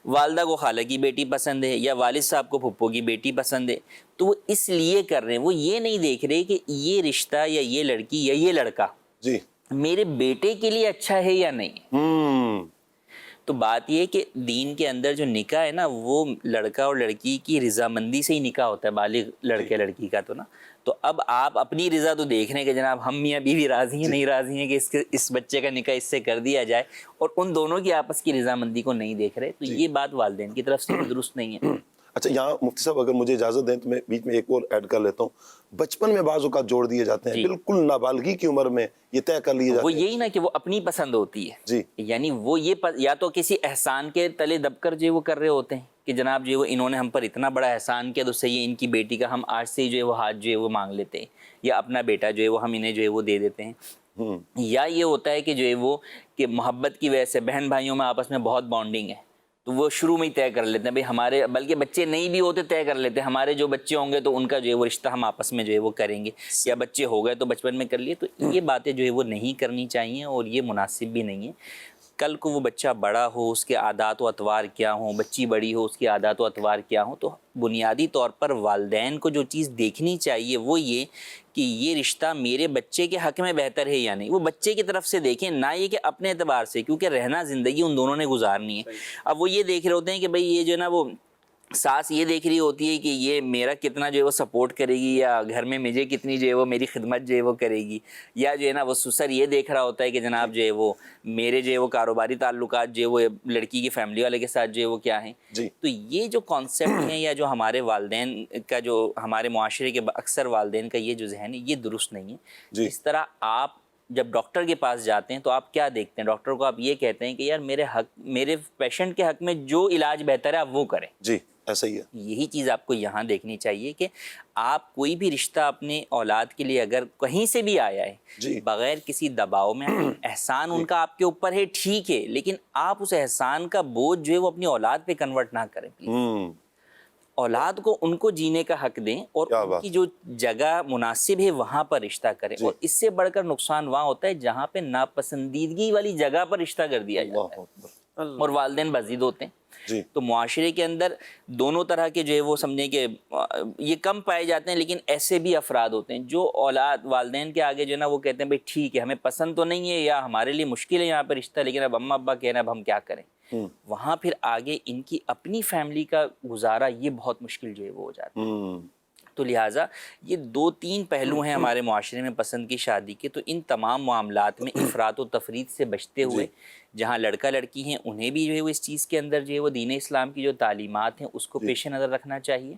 والدہ کو خالہ کی بیٹی پسند ہے, یا والد صاحب کو پھپھو کی بیٹی پسند ہے. تو وہ اس لیے کر رہے ہیں, وہ یہ نہیں دیکھ رہے کہ یہ رشتہ یا یہ لڑکی یا یہ لڑکا جی میرے بیٹے کے لیے اچھا ہے یا نہیں. تو بات یہ ہے کہ دین کے اندر جو نکاح ہے نا, وہ لڑکا اور لڑکی کی رضامندی سے ہی نکاح ہوتا ہے, بالغ لڑکے لڑکی کا. تو اب آپ اپنی رضا تو دیکھ رہے ہیں کہ جناب ہم میاں بیوی راضی ہیں نہیں راضی ہیں کہ اس بچے کا نکاح اس سے کر دیا جائے, اور ان دونوں کی آپس کی رضامندی کو نہیں دیکھ رہے. تو یہ بات والدین کی طرف سے درست نہیں ہے. اچھا یہاں مفتی صاحب اگر مجھے اجازت دیں تو میں بیچ میں ایک اور ایڈ کر لیتا ہوں. بچپن میں بعض اوقات جوڑ دیے جاتے ہیں, بالکل نابالغی کی عمر میں یہ طے کر لیے جاتے وہ ہیں. یہی نا کہ وہ اپنی پسند ہوتی ہے جی. یعنی وہ یہ یا تو کسی احسان کے تلے دب کر جو وہ کر رہے ہوتے ہیں کہ جناب جو وہ انہوں نے ہم پر اتنا بڑا احسان کیا تو صحیح ان کی بیٹی کا ہم آج سے جو ہے وہ ہاتھ جو ہے وہ مانگ لیتے ہیں, یا اپنا بیٹا جو ہے وہ ہم انہیں جو ہے وہ دے دیتے ہیں. یا یہ ہوتا ہے کہ جو ہے وہ کہ محبت کی وجہ سے بہن بھائیوں میں آپس میں بہت بانڈنگ ہے تو وہ شروع میں ہی طے کر لیتے ہیں بھائی ہمارے, بلکہ بچے نہیں بھی ہوتے طے کر لیتے ہیں ہمارے جو بچے ہوں گے تو ان کا جو ہے وہ رشتہ ہم آپس میں جو ہے وہ کریں گے, یا بچے ہو گئے تو بچپن میں کر لیے. تو یہ باتیں جو ہے وہ نہیں کرنی چاہیے اور یہ مناسب بھی نہیں ہے. کل کو وہ بچہ بڑا ہو اس کے عادات و اطوار کیا ہوں, بچی بڑی ہو اس کے عادات و اطوار کیا ہوں, تو بنیادی طور پر والدین کو جو چیز دیکھنی چاہیے وہ یہ کہ یہ رشتہ میرے بچے کے حق میں بہتر ہے یا نہیں. وہ بچے کی طرف سے دیکھیں, نہ یہ کہ اپنے اعتبار سے, کیونکہ رہنا زندگی ان دونوں نے گزارنی ہے. اب وہ یہ دیکھ رہے ہوتے ہیں کہ بھئی یہ جو ہے نا وہ ساس یہ دیکھ رہی ہوتی ہے کہ یہ میرا کتنا جو ہے وہ سپورٹ کرے گی, یا گھر میں مجھے کتنی جو ہے وہ میری خدمت جو ہے وہ کرے گی, یا جو ہے نا وہ سسر یہ دیکھ رہا ہوتا ہے کہ جناب جو ہے وہ میرے جو ہے وہ کاروباری تعلقات جو ہے وہ لڑکی کی فیملی والے کے ساتھ جو ہے وہ کیا ہیں. تو یہ جو کانسیپٹ ہیں یا جو ہمارے والدین کا جو ہمارے معاشرے کے اکثر والدین کا یہ جو ذہن ہے یہ درست نہیں ہے. اس طرح آپ جب ڈاکٹر کے پاس جاتے ہیں تو آپ کیا دیکھتے ہیں, ڈاکٹر کو آپ یہ کہتے ہیں کہ یار میرے پیشنٹ کے حق میں جو علاج بہتر ہے آپ وہ کریں. جی ایسا ہی ہے. یہی چیز آپ کو یہاں دیکھنی چاہیے کہ آپ کوئی بھی رشتہ اپنے اولاد کے لیے اگر کہیں سے بھی آیا ہے بغیر کسی دباؤ میں, احسان ان کا آپ کے اوپر ہے ٹھیک ہے, لیکن آپ اس احسان کا بوجھ جو ہے وہ اپنی اولاد پہ کنورٹ نہ کریں. اولاد کو ان کو جینے کا حق دیں اور ان کی جو جگہ مناسب ہے وہاں پر رشتہ کریں. اور اس سے بڑھ کر نقصان وہاں ہوتا ہے جہاں پہ ناپسندیدگی والی جگہ پر رشتہ کر دیا جاتا ہے اور والدین بزید ہوتے ہیں. تو معاشرے کے اندر دونوں طرح کے جو ہے وہ سمجھیں کہ یہ کم پائے جاتے ہیں, لیکن ایسے بھی افراد ہوتے ہیں جو اولاد والدین کے آگے جو ہے نا وہ کہتے ہیں بھائی ٹھیک ہے ہمیں پسند تو نہیں ہے یا ہمارے لیے مشکل ہے یہاں پہ رشتہ, لیکن اب اماں ابا کہہ رہے ہیں اب ہم کیا کریں. وہاں پھر آگے ان کی اپنی فیملی کا گزارا یہ بہت مشکل جو ہے وہ ہو جاتا ہے. تو لہٰذا یہ 2-3 پہلو ہیں ہمارے معاشرے میں پسند کی شادی کے. تو ان تمام معاملات میں افراط و تفریط سے بچتے ہوئے جہاں لڑکا لڑکی ہیں انہیں بھی جو ہے وہ اس چیز کے اندر جو ہے وہ دین اسلام کی جو تعلیمات ہیں اس کو پیش نظر رکھنا چاہیے,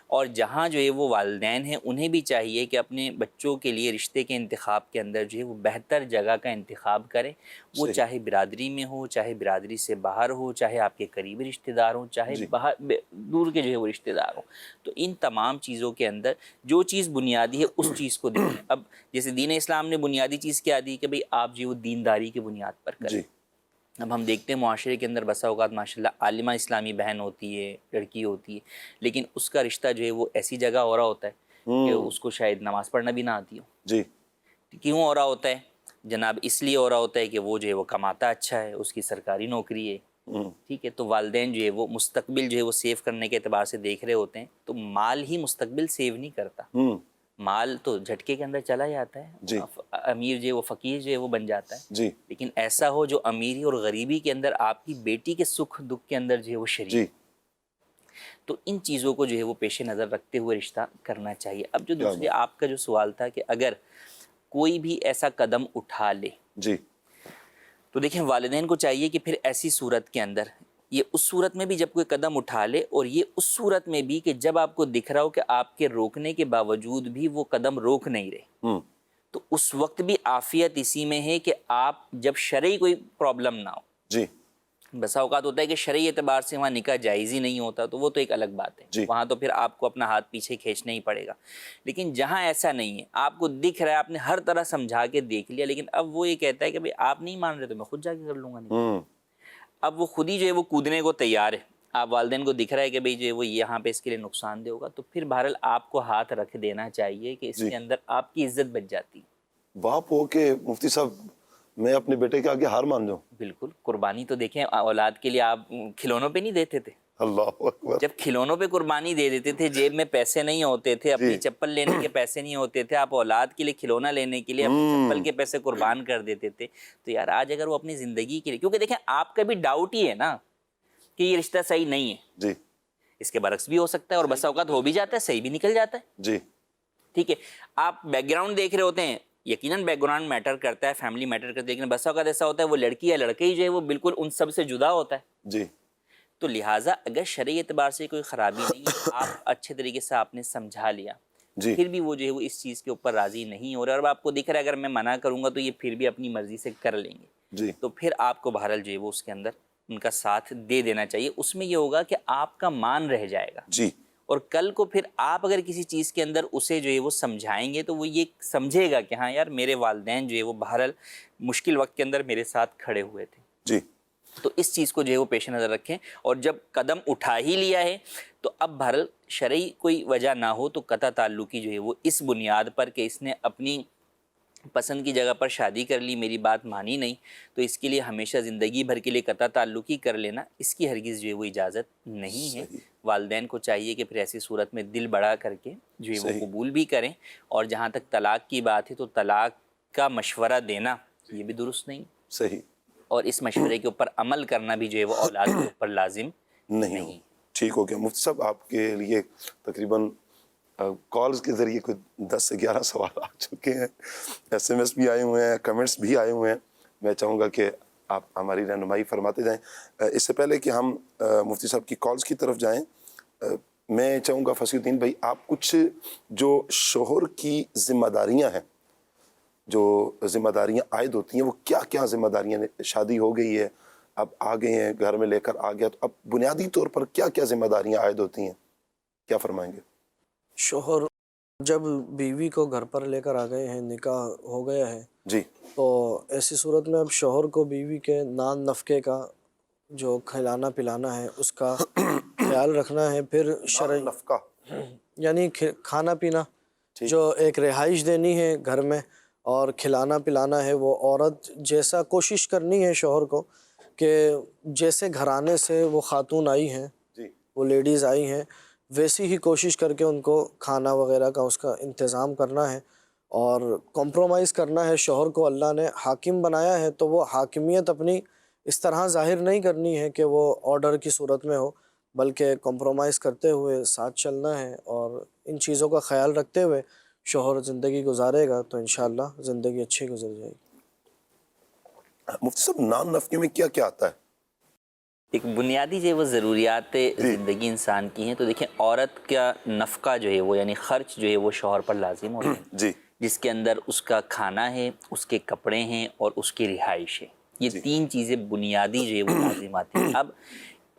اور جہاں جو ہے وہ والدین ہیں انہیں بھی چاہیے کہ اپنے بچوں کے لیے رشتے کے انتخاب کے اندر جو ہے وہ بہتر جگہ کا انتخاب کریں. وہ چاہے برادری میں ہو, چاہے برادری سے باہر ہو, چاہے آپ کے قریبی رشتہ دار ہوں, چاہے باہر دور کے جو ہے وہ رشتہ دار ہوں. تو ان تمام چیزوں کے اندر جو چیز بنیادی ہے اس چیز کو دیکھیں. اب جیسے دین اسلام نے بنیادی چیز کیا دی کہ بھئی آپ جو دینداری کی بنیاد پر کریں. اب ہم دیکھتے ہیں معاشرے کے اندر بسا اوقات ماشاءاللہ عالمہ اسلامی بہن ہوتی ہے, لڑکی ہوتی ہے, لیکن اس کا رشتہ جو ہے وہ ایسی جگہ ہو رہا ہوتا ہے کہ اس کو شاید نماز پڑھنا بھی نہ آتی ہو. کیوں ہو رہا ہوتا ہے جناب؟ اس لیے ہو رہا ہوتا ہے کہ وہ جو ہے وہ کماتا اچھا ہے, اس کی سرکاری نوکری ہے, ٹھیک ہے. تو والدین جو ہے وہ مستقبل جو ہے وہ سیو کرنے کے اعتبار سے دیکھ رہے ہوتے ہیں. تو مال ہی مستقبل سیو نہیں کرتا, مال تو جھٹکے کے اندر چلا جاتا ہے. امیر جو ہے وہ فقیر جو ہے وہ بن جاتا ہے. لیکن ایسا ہو جو امیری اور غریبی کے اندر آپ کی بیٹی کے سکھ دکھ کے اندر جو ہے وہ شریک. تو ان چیزوں کو جو ہے وہ پیش نظر رکھتے ہوئے رشتہ کرنا چاہیے. اب جو دوسرے آپ کا جو سوال تھا کہ اگر کوئی بھی ایسا قدم اٹھا لے تو دیکھیں والدین کو چاہیے کہ پھر ایسی صورت کے اندر یہ اس صورت میں بھی جب کوئی قدم اٹھا لے, اور یہ اس صورت میں بھی کہ جب آپ کو دکھ رہا ہو کہ آپ کے روکنے کے باوجود بھی وہ قدم روک نہیں رہے, تو اس وقت بھی عافیت اسی میں ہے کہ آپ جب شرعی کوئی پرابلم نہ ہو. بسا اوقات ہوتا ہے کہ شرعی اعتبار سے وہاں نکاح جائز ہی نہیں ہوتا, تو وہ تو ایک الگ بات ہے, وہاں تو پھر آپ کو اپنا ہاتھ پیچھے کھینچنا ہی پڑے گا. لیکن جہاں ایسا نہیں ہے, آپ کو دکھ رہا ہے, آپ نے ہر طرح سمجھا کے دیکھ لیا, لیکن اب وہ یہ کہتا ہے کہ بھئی آپ نہیں مان رہے تو میں خود جا کے کر لوں گا. اب وہ خود ہی جو ہے وہ کودنے کو تیار ہے, آپ والدین کو دکھ رہا ہے کہ بھئی جو ہے وہ یہاں پہ اس کے لیے نقصان دہ ہوگا, تو پھر بہرحال آپ کو ہاتھ رکھ دینا چاہیے کہ اس کے اندر آپ کی عزت بچ جاتی ہے. باپ ہو کے مفتی صاحب میں اپنے بیٹے کے آگے ہار مان جاؤں؟ بالکل. قربانی تو دیکھیں اولاد کے لیے آپ کھلونوں پہ نہیں دیتے تھے. اللہ اکبر. جب کھلونوں پہ قربانی دے دیتے تھے, جیب میں پیسے نہیں ہوتے تھے, اپنی چپل لینے کے پیسے نہیں ہوتے تھے, آپ اولاد کے لیے کھلونا لینے کے لیے اپنی چپل کے پیسے قربان کر دیتے تھے. تو یار آج اگر وہ اپنی زندگی کے لیے, کیونکہ دیکھیں آپ کا بھی ڈاؤٹ ہی ہے نا کہ یہ رشتہ صحیح نہیں ہے, اس کے برعکس بھی ہو سکتا ہے, اور بسا اوقات ہو بھی جاتا ہے, صحیح بھی نکل جاتا ہے. ٹھیک ہے, آپ بیک گراؤنڈ دیکھ رہے ہوتے ہیں, یقیناً بیک گراؤنڈ میٹر کرتا ہے, فیملی میٹر کرتا ہے, لیکن بسا اوقات ایسا ہوتا ہے وہ لڑکی یا لڑکا ہی جو ہے وہ بالکل ان سب سے جدا ہوتا ہے. تو لہٰذا اگر شرعی اعتبار سے کوئی خرابی نہیں ہے، آپ اچھے طریقے سے آپ نے سمجھا لیا، جی پھر بھی وہ جو ہے وہ اس چیز کے اوپر راضی نہیں ہو رہا، اور آپ کو دکھ رہا ہے اگر میں منع کروں گا تو یہ پھر بھی اپنی مرضی سے کر لیں گے، جی تو پھر آپ کو بہرحال جو ہے وہ اس کے اندر ان کا ساتھ دے دینا چاہیے۔ اس میں یہ ہوگا کہ آپ کا مان رہ جائے گا، جی اور کل کو پھر آپ اگر کسی چیز کے اندر اسے جو ہے وہ سمجھائیں گے تو وہ یہ سمجھے گا کہ ہاں یار میرے والدین جو ہے وہ بہرحال مشکل وقت کے اندر میرے ساتھ کھڑے ہوئے تھے۔ جی تو اس چیز کو جو ہے وہ پیش نظر رکھیں، اور جب قدم اٹھا ہی لیا ہے تو اب بہرحال شرعی کوئی وجہ نہ ہو تو قطع تعلقی جو ہے وہ اس بنیاد پر کہ اس نے اپنی پسند کی جگہ پر شادی کر لی، میری بات مانی نہیں، تو اس کے لیے ہمیشہ زندگی بھر کے لیے قطع تعلقی کر لینا، اس کی ہرگز جو ہے وہ اجازت نہیں ہے۔ والدین کو چاہیے کہ پھر ایسی صورت میں دل بڑا کر کے جو ہے وہ قبول بھی کریں، اور جہاں تک طلاق کی بات ہے تو طلاق کا مشورہ دینا یہ بھی درست نہیں، صحیح اور اس مشورے کے اوپر عمل کرنا بھی جو ہے وہ اولاد کے اوپر لازم نہیں۔ ٹھیک ہو گیا مفتی صاحب، آپ کے لیے تقریباً کالز کے ذریعے کوئی 10 سے 11 سوال آ چکے ہیں، ایس ایم ایس بھی آئے ہوئے ہیں، کمنٹس بھی آئے ہوئے ہیں۔ میں چاہوں گا کہ آپ ہماری رہنمائی فرماتے جائیں۔ اس سے پہلے کہ ہم مفتی صاحب کی کالز کی طرف جائیں، میں چاہوں گا فصیح الدین بھائی، آپ کچھ جو شوہر کی ذمہ داریاں ہیں، جو ذمہ داریاں عائد ہوتی ہیں، وہ کیا کیا ذمہ داریاں ہیں؟ شادی ہو گئی ہے، اب آ گئے ہیں، گھر میں لے کر آ گیا، تو اب بنیادی طور پر کیا کیا ذمہ داریاں عائد ہوتی ہیں، کیا فرمائیں گے؟ شوہر جب بیوی کو گھر پر لے کر آ گئے ہیں، نکاح ہو گیا ہے، جی تو ایسی صورت میں اب شوہر کو بیوی کے نان نفقے کا جو کھلانا پلانا ہے اس کا خیال رکھنا ہے۔ پھر شرعی نفقہ یعنی کھانا پینا، جو ایک رہائش دینی ہے گھر میں اور کھلانا پلانا ہے، وہ عورت جیسا کوشش کرنی ہے شوہر کو کہ جیسے گھرانے سے وہ خاتون آئی ہیں، جی وہ لیڈیز آئی ہیں، ویسی ہی کوشش کر کے ان کو کھانا وغیرہ کا اس کا انتظام کرنا ہے، اور کمپرومائز کرنا ہے۔ شوہر کو اللہ نے حاکم بنایا ہے تو وہ حاکمیت اپنی اس طرح ظاہر نہیں کرنی ہے کہ وہ آرڈر کی صورت میں ہو، بلکہ کمپرومائز کرتے ہوئے ساتھ چلنا ہے، اور ان چیزوں کا خیال رکھتے ہوئے شوہر زندگی گزارے گا تو انشاءاللہ زندگی اچھی گزر جائے گی۔ مفتی صاحب، نان نفقے میں کیا کیا آتا ہے؟ ایک بنیادی جو ہے وہ ضروریات زندگی انسان کی ہیں، تو دیکھیں عورت کا نفقہ جو ہے وہ یعنی خرچ جو ہے وہ شوہر پر لازم ہوتا ہے، جی جس کے اندر اس کا کھانا ہے، اس کے کپڑے ہیں اور اس کی رہائش ہے۔ یہ تین چیزیں بنیادی جو ہے وہ لازم آتی ہیں۔ اب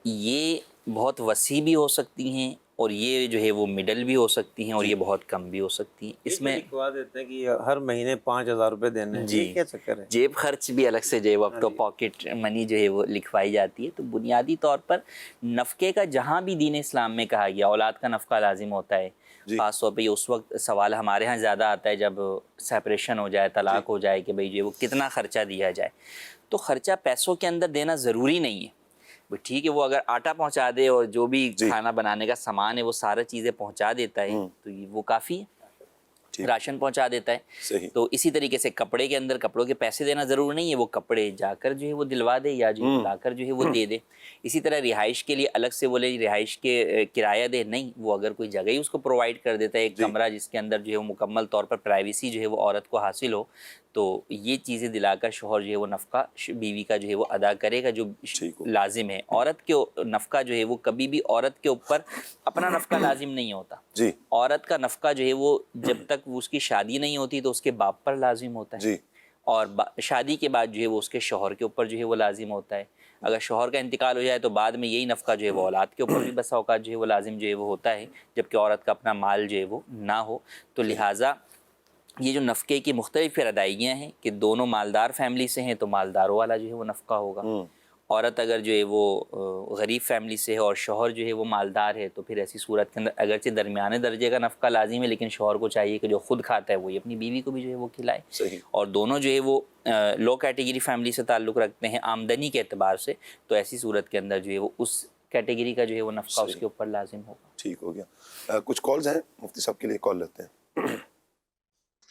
یہ بہت وسیع بھی ہو سکتی ہیں، اور یہ جو ہے وہ مڈل بھی ہو سکتی ہیں، اور یہ بہت کم بھی ہو سکتی ہیں۔ اس میں لکھوا دیتے ہیں کہ ہر مہینے 5,000 روپے دینے ہیں، یہ کیا چکر ہے؟ جیب خرچ بھی الگ سے جو ہے وہ اب تو پاکٹ منی جو ہے وہ لکھوائی جاتی ہے۔ تو بنیادی طور پر نفقے کا جہاں بھی دین اسلام میں کہا گیا اولاد کا نفقہ لازم ہوتا ہے، خاص طور پہ یہ اس وقت سوال ہمارے ہاں زیادہ آتا ہے جب سیپریشن ہو جائے، طلاق ہو جائے، کہ بھئی جو ہے وہ کتنا خرچہ دیا جائے۔ تو خرچہ پیسوں کے اندر دینا ضروری نہیں ہے، ٹھیک ہے وہ اگر آٹا پہنچا دے اور جو بھی کھانا بنانے کا سامان ہے وہ سارا چیزیں پہنچا دیتا ہے تو وہ کافی ہے، راشن پہنچا دیتا ہے۔ تو اسی طریقے سے کپڑے کے اندر کپڑوں کے پیسے دینا ضروری نہیں ہے، وہ کپڑے جا کر جو ہے وہ دلوا دے یا جو لا کر جو ہے وہ دے دے۔ اسی طرح رہائش کے لیے الگ سے بولے رہائش کے کرایہ دے، نہیں، وہ اگر کوئی جگہ ہی اس کو پرووائڈ کر دیتا ہے، ایک کمرہ جس کے اندر جو ہے وہ مکمل طور پر پرائیویسی جو ہے وہ عورت کو حاصل ہو، تو یہ چیزیں دلا کر شوہر جو ہے وہ نفقہ بیوی کا جو ہے وہ ادا کرے گا جو لازم ہے۔ عورت کے نفقہ جو ہے وہ کبھی بھی عورت کے اوپر اپنا نفقہ لازم نہیں ہوتا، عورت کا نفقہ جو ہے وہ جب تک اس کی شادی نہیں ہوتی تو اس کے باپ پر لازم ہوتا ہے، اور شادی کے بعد جو ہے وہ اس کے شوہر کے اوپر جو ہے وہ لازم ہوتا ہے۔ اگر شوہر کا انتقال ہو جائے تو بعد میں یہی نفقہ جو ہے وہ اولاد کے اوپر بھی بسا اوقات جو ہے وہ لازم جو ہے وہ ہوتا ہے، جبکہ عورت کا اپنا مال جو ہے وہ نہ ہو۔ تو لہٰذا یہ جو نفقے کی مختلف پھر ادائیگیاں ہیں کہ دونوں مالدار فیملی سے ہیں تو مالداروں والا جو ہے وہ نفقہ ہوگا، عورت اگر جو ہے وہ غریب فیملی سے ہے اور شوہر جو ہے وہ مالدار ہے تو پھر ایسی صورت کے اندر اگرچہ درمیانے درجے کا نفقہ لازم ہے، لیکن شوہر کو چاہیے کہ جو خود کھاتا ہے وہی اپنی بیوی کو بھی جو ہے وہ کھلائے۔ اور دونوں جو ہے وہ لو کیٹیگری فیملی سے تعلق رکھتے ہیں آمدنی کے اعتبار سے، تو ایسی صورت کے اندر جو ہے وہ اس کیٹیگری کا جو ہے وہ نفقہ اس کے اوپر لازم ہوگا۔ ٹھیک ہو گیا۔ کچھ کالز ہیں، مفتی صاحب کے لیے کال لیتے ہیں۔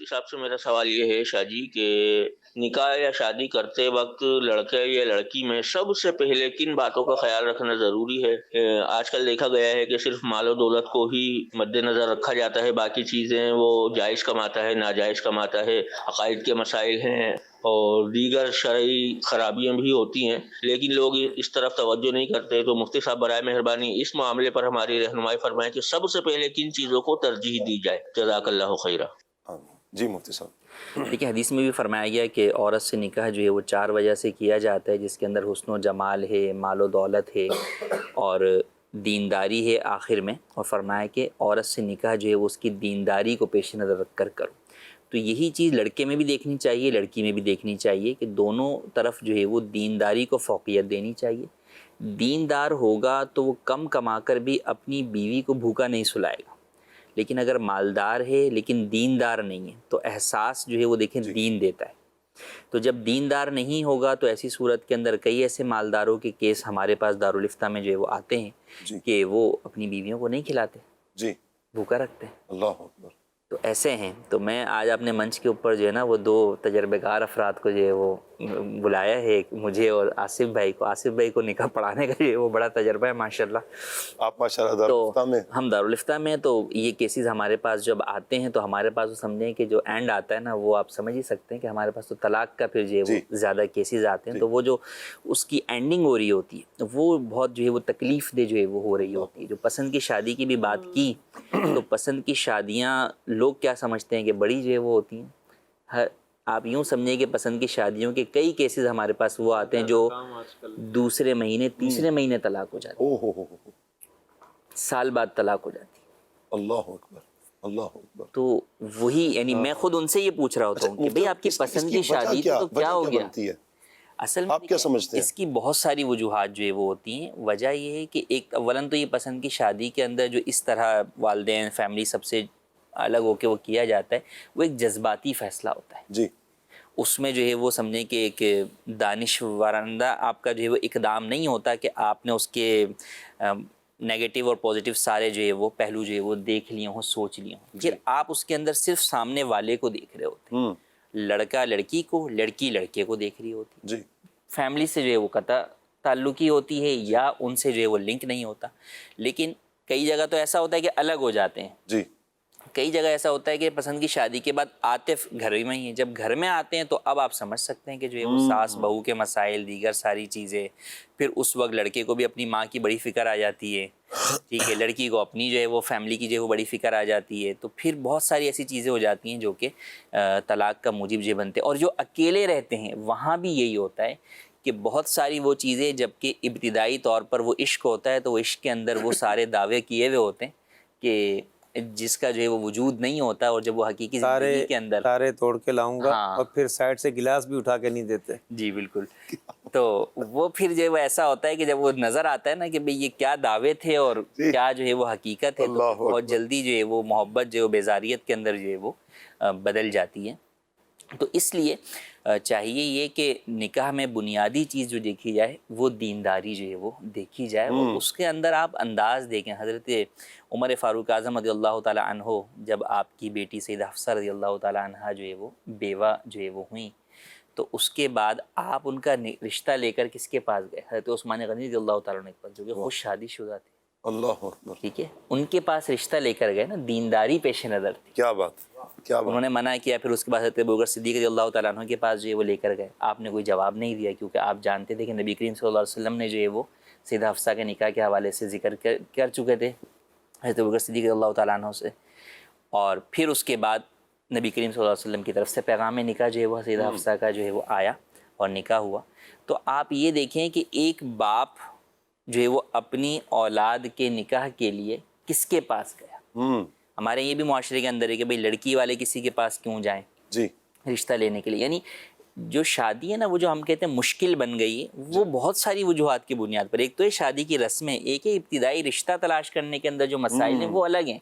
مفتی صاحب سے میرا سوال یہ ہے شاہ جی کہ نکاح یا شادی کرتے وقت لڑکے یا لڑکی میں سب سے پہلے کن باتوں کا خیال رکھنا ضروری ہے؟ آج کل دیکھا گیا ہے کہ صرف مال و دولت کو ہی مد نظر رکھا جاتا ہے، باقی چیزیں وہ جائز کماتا ہے ناجائز کماتا ہے، عقائد کے مسائل ہیں اور دیگر شرعی خرابیاں بھی ہوتی ہیں، لیکن لوگ اس طرف توجہ نہیں کرتے. تو مفتی صاحب برائے مہربانی اس معاملے پر ہماری رہنمائی فرمائیں کہ سب سے پہلے کن چیزوں کو ترجیح دی جائے. جزاک اللہ خیرہ. جی مفتی صاحب. دیکھیں حدیث میں بھی فرمایا گیا کہ عورت سے نکاح جو ہے وہ 4 وجہ سے کیا جاتا ہے، جس کے اندر حسن و جمال ہے، مال و دولت ہے اور دینداری ہے آخر میں. اور فرمایا کہ عورت سے نکاح جو ہے وہ اس کی دینداری کو پیش نظر رکھ کر کرو. تو یہی چیز لڑکے میں بھی دیکھنی چاہیے، لڑکی میں بھی دیکھنی چاہیے کہ دونوں طرف جو ہے وہ دینداری کو فوقیت دینی چاہیے. دیندار ہوگا تو وہ کم کما کر بھی اپنی بیوی کو بھوکا نہیں سلائے گا، لیکن اگر مالدار ہے لیکن دیندار نہیں ہے تو احساس جو ہے وہ دیکھیں دین دیتا ہے. تو جب دیندار نہیں ہوگا تو ایسی صورت کے اندر کئی ایسے مالداروں کے کیس ہمارے پاس دارالفتہ میں جو ہے وہ آتے ہیں کہ وہ اپنی بیویوں کو نہیں کھلاتے، جی بھوکا رکھتے ہیں. اللہ اکبر. تو ایسے ہیں. تو میں آج اپنے منچ کے اوپر جو ہے نا وہ 2 تجربے کار افراد کو جو ہے وہ بلایا ہے، مجھے اور آصف بھائی کو. آصف بھائی کو نکاح پڑھانے کا جو ہے وہ بڑا تجربہ ہے ماشاءاللہ. آپ ماشاءاللہ دارالفتہ میں؟ ہم دارالفتہ میں. تو یہ کیسز ہمارے پاس جب آتے ہیں تو ہمارے پاس سمجھیں کہ جو اینڈ آتا ہے نا وہ آپ سمجھ ہی سکتے ہیں کہ ہمارے پاس تو طلاق کا پھر جو ہے وہ زیادہ کیسز آتے ہیں. تو وہ جو اس کی اینڈنگ ہو رہی ہوتی ہے وہ بہت جو ہے وہ تکلیف دہ جو ہے وہ ہو رہی ہوتی ہے. جو پسند کی شادی کی بھی بات کی تو پسند کی شادیاں لوگ کیا سمجھتے ہیں کہ بڑی جو ہے وہ ہوتی ہیں. آپ یوں سمجھیں کہ پسند کی شادیوں کے کئی کیسز ہمارے پاس وہ آتے ہیں جو دوسرے مہینے تیسرے مہینے طلاق ہو جاتی ہے، سال بعد طلاق ہو جاتی ہے. اللہ اکبر اللہ اکبر. تو وہی یعنی میں خود ان سے یہ پوچھ رہا ہوتا ہوں کہ بھئی آپ کی پسند کی شادی تو کیا ہو گیا؟ اصل میں آپ کیا سمجھتے ہیں؟ اس کی بہت ساری وجوہات جو ہے وہ ہوتی ہیں. وجہ یہ ہے کہ ایک اولاً تو یہ پسند کی شادی کے اندر جو اس طرح والدین فیملی سب سے الگ ہو کے وہ کیا جاتا ہے وہ ایک جذباتی فیصلہ ہوتا ہے. جی اس میں جو ہے وہ سمجھیں کہ ایک دانشورانہ آپ کا جو ہے وہ اقدام نہیں ہوتا کہ آپ نے اس کے نیگیٹو اور پازیٹیو سارے جو ہے وہ پہلو جو ہے وہ دیکھ لیے ہوں، سوچ لیے ہوں. پھر آپ اس کے اندر صرف سامنے والے کو دیکھ رہے ہوتے ہیں، لڑکا لڑکی کو، لڑکی لڑکے کو دیکھ رہی ہوتی ہے. جی فیملی سے جو ہے وہ قطع تعلقی ہوتی ہے یا ان سے جو ہے وہ لنک نہیں ہوتا. لیکن کئی جگہ تو ایسا ہوتا ہے کہ الگ ہو جاتے ہیں. جی کئی جگہ ایسا ہوتا ہے کہ پسند کی شادی کے بعد آتے گھر میں ہی ہیں. جب گھر میں آتے ہیں تو اب آپ سمجھ سکتے ہیں کہ جو ہے وہ ساس بہو کے مسائل دیگر ساری چیزیں. پھر اس وقت لڑکے کو بھی اپنی ماں کی بڑی فکر آ جاتی ہے، ٹھیک ہے، لڑکی کو اپنی جو ہے وہ فیملی کی جو ہے وہ بڑی فکر آ جاتی ہے. تو پھر بہت ساری ایسی چیزیں ہو جاتی ہیں جو کہ طلاق کا موجب جو بنتے ہیں. اور جو اکیلے رہتے ہیں وہاں بھی یہی ہوتا ہے کہ بہت ساری وہ چیزیں جب کہ ابتدائی طور پر وہ عشق ہوتا ہے تو وہ عشق کے اندر وہ سارے دعوے کیے ہوئے ہوتے ہیں کہ جس کا جو ہے وہ وجود نہیں ہوتا. اور جب وہ حقیقی زندگی کے اندر تارے توڑ کے لاؤں گا اور پھر سائڈ سے گلاس بھی اٹھا کے نہیں دیتے. جی بالکل. تو وہ پھر جو ہے وہ ایسا ہوتا ہے کہ جب وہ نظر آتا ہے نا کہ بھئی یہ کیا دعوے تھے اور کیا جو ہے وہ حقیقت ہے، تو بہت جلدی جو ہے وہ محبت جو ہے بیزاریت کے اندر جو ہے وہ بدل جاتی ہے. تو اس لیے چاہیے یہ کہ نکاح میں بنیادی چیز جو دیکھی جائے وہ دینداری جو ہے وہ دیکھی جائے. اور اس کے اندر آپ انداز دیکھیں. حضرت عمر فاروق اعظم رضی اللہ تعالیٰ عنہ جب آپ کی بیٹی سیدہ حفصہ رضی اللہ تعالیٰ عنہ جو ہے وہ بیوہ جو ہے وہ ہوئیں تو اس کے بعد آپ ان کا رشتہ لے کر کس کے پاس گئے؟ حضرت عثمان غنی رضی اللہ تعالیٰ عنہ کے پاس، جو کہ خود شادی شدہ تھے. اللہ اکبر. ٹھیک ہے، ان کے پاس رشتہ لے کر گئے نا، دینداری پیش نظر تھی. کیا بات کیا بات. انہوں نے منع کیا. پھر اس کے بعد حضرت ابوبکر صدیق رضی اللہ تعالیٰ عنہ کے پاس جو ہے وہ لے کر گئے. آپ نے کوئی جواب نہیں دیا کیونکہ آپ جانتے تھے کہ نبی کریم صلی اللہ علیہ وسلم نے جو ہے وہ سیدہ حفصہ کے نکاح کے حوالے سے ذکر کر چکے تھے حضرت ابوبکر صدیق رضی اللہ تعالیٰ عنہ سے. اور پھر اس کے بعد نبی کریم صلی اللہ علیہ وسلم کی طرف سے پیغام نکاح جو ہے وہ سیدہ حفصہ کا جو ہے وہ آیا اور نکاح ہوا. تو آپ یہ دیکھیں کہ ایک باپ جو ہے وہ اپنی اولاد کے نکاح کے لیے کس کے پاس گیا. ہمارے یہ بھی معاشرے کے اندر ہے کہ بھئی لڑکی والے کسی کے پاس کیوں جائیں جی رشتہ لینے کے لیے. یعنی جو شادی ہے نا وہ جو ہم کہتے ہیں مشکل بن گئی ہے وہ بہت ساری وجوہات کی بنیاد پر. ایک تو ہے شادی کی رسمیں، ایک ہے ابتدائی رشتہ تلاش کرنے کے اندر جو مسائل ہیں وہ الگ ہیں.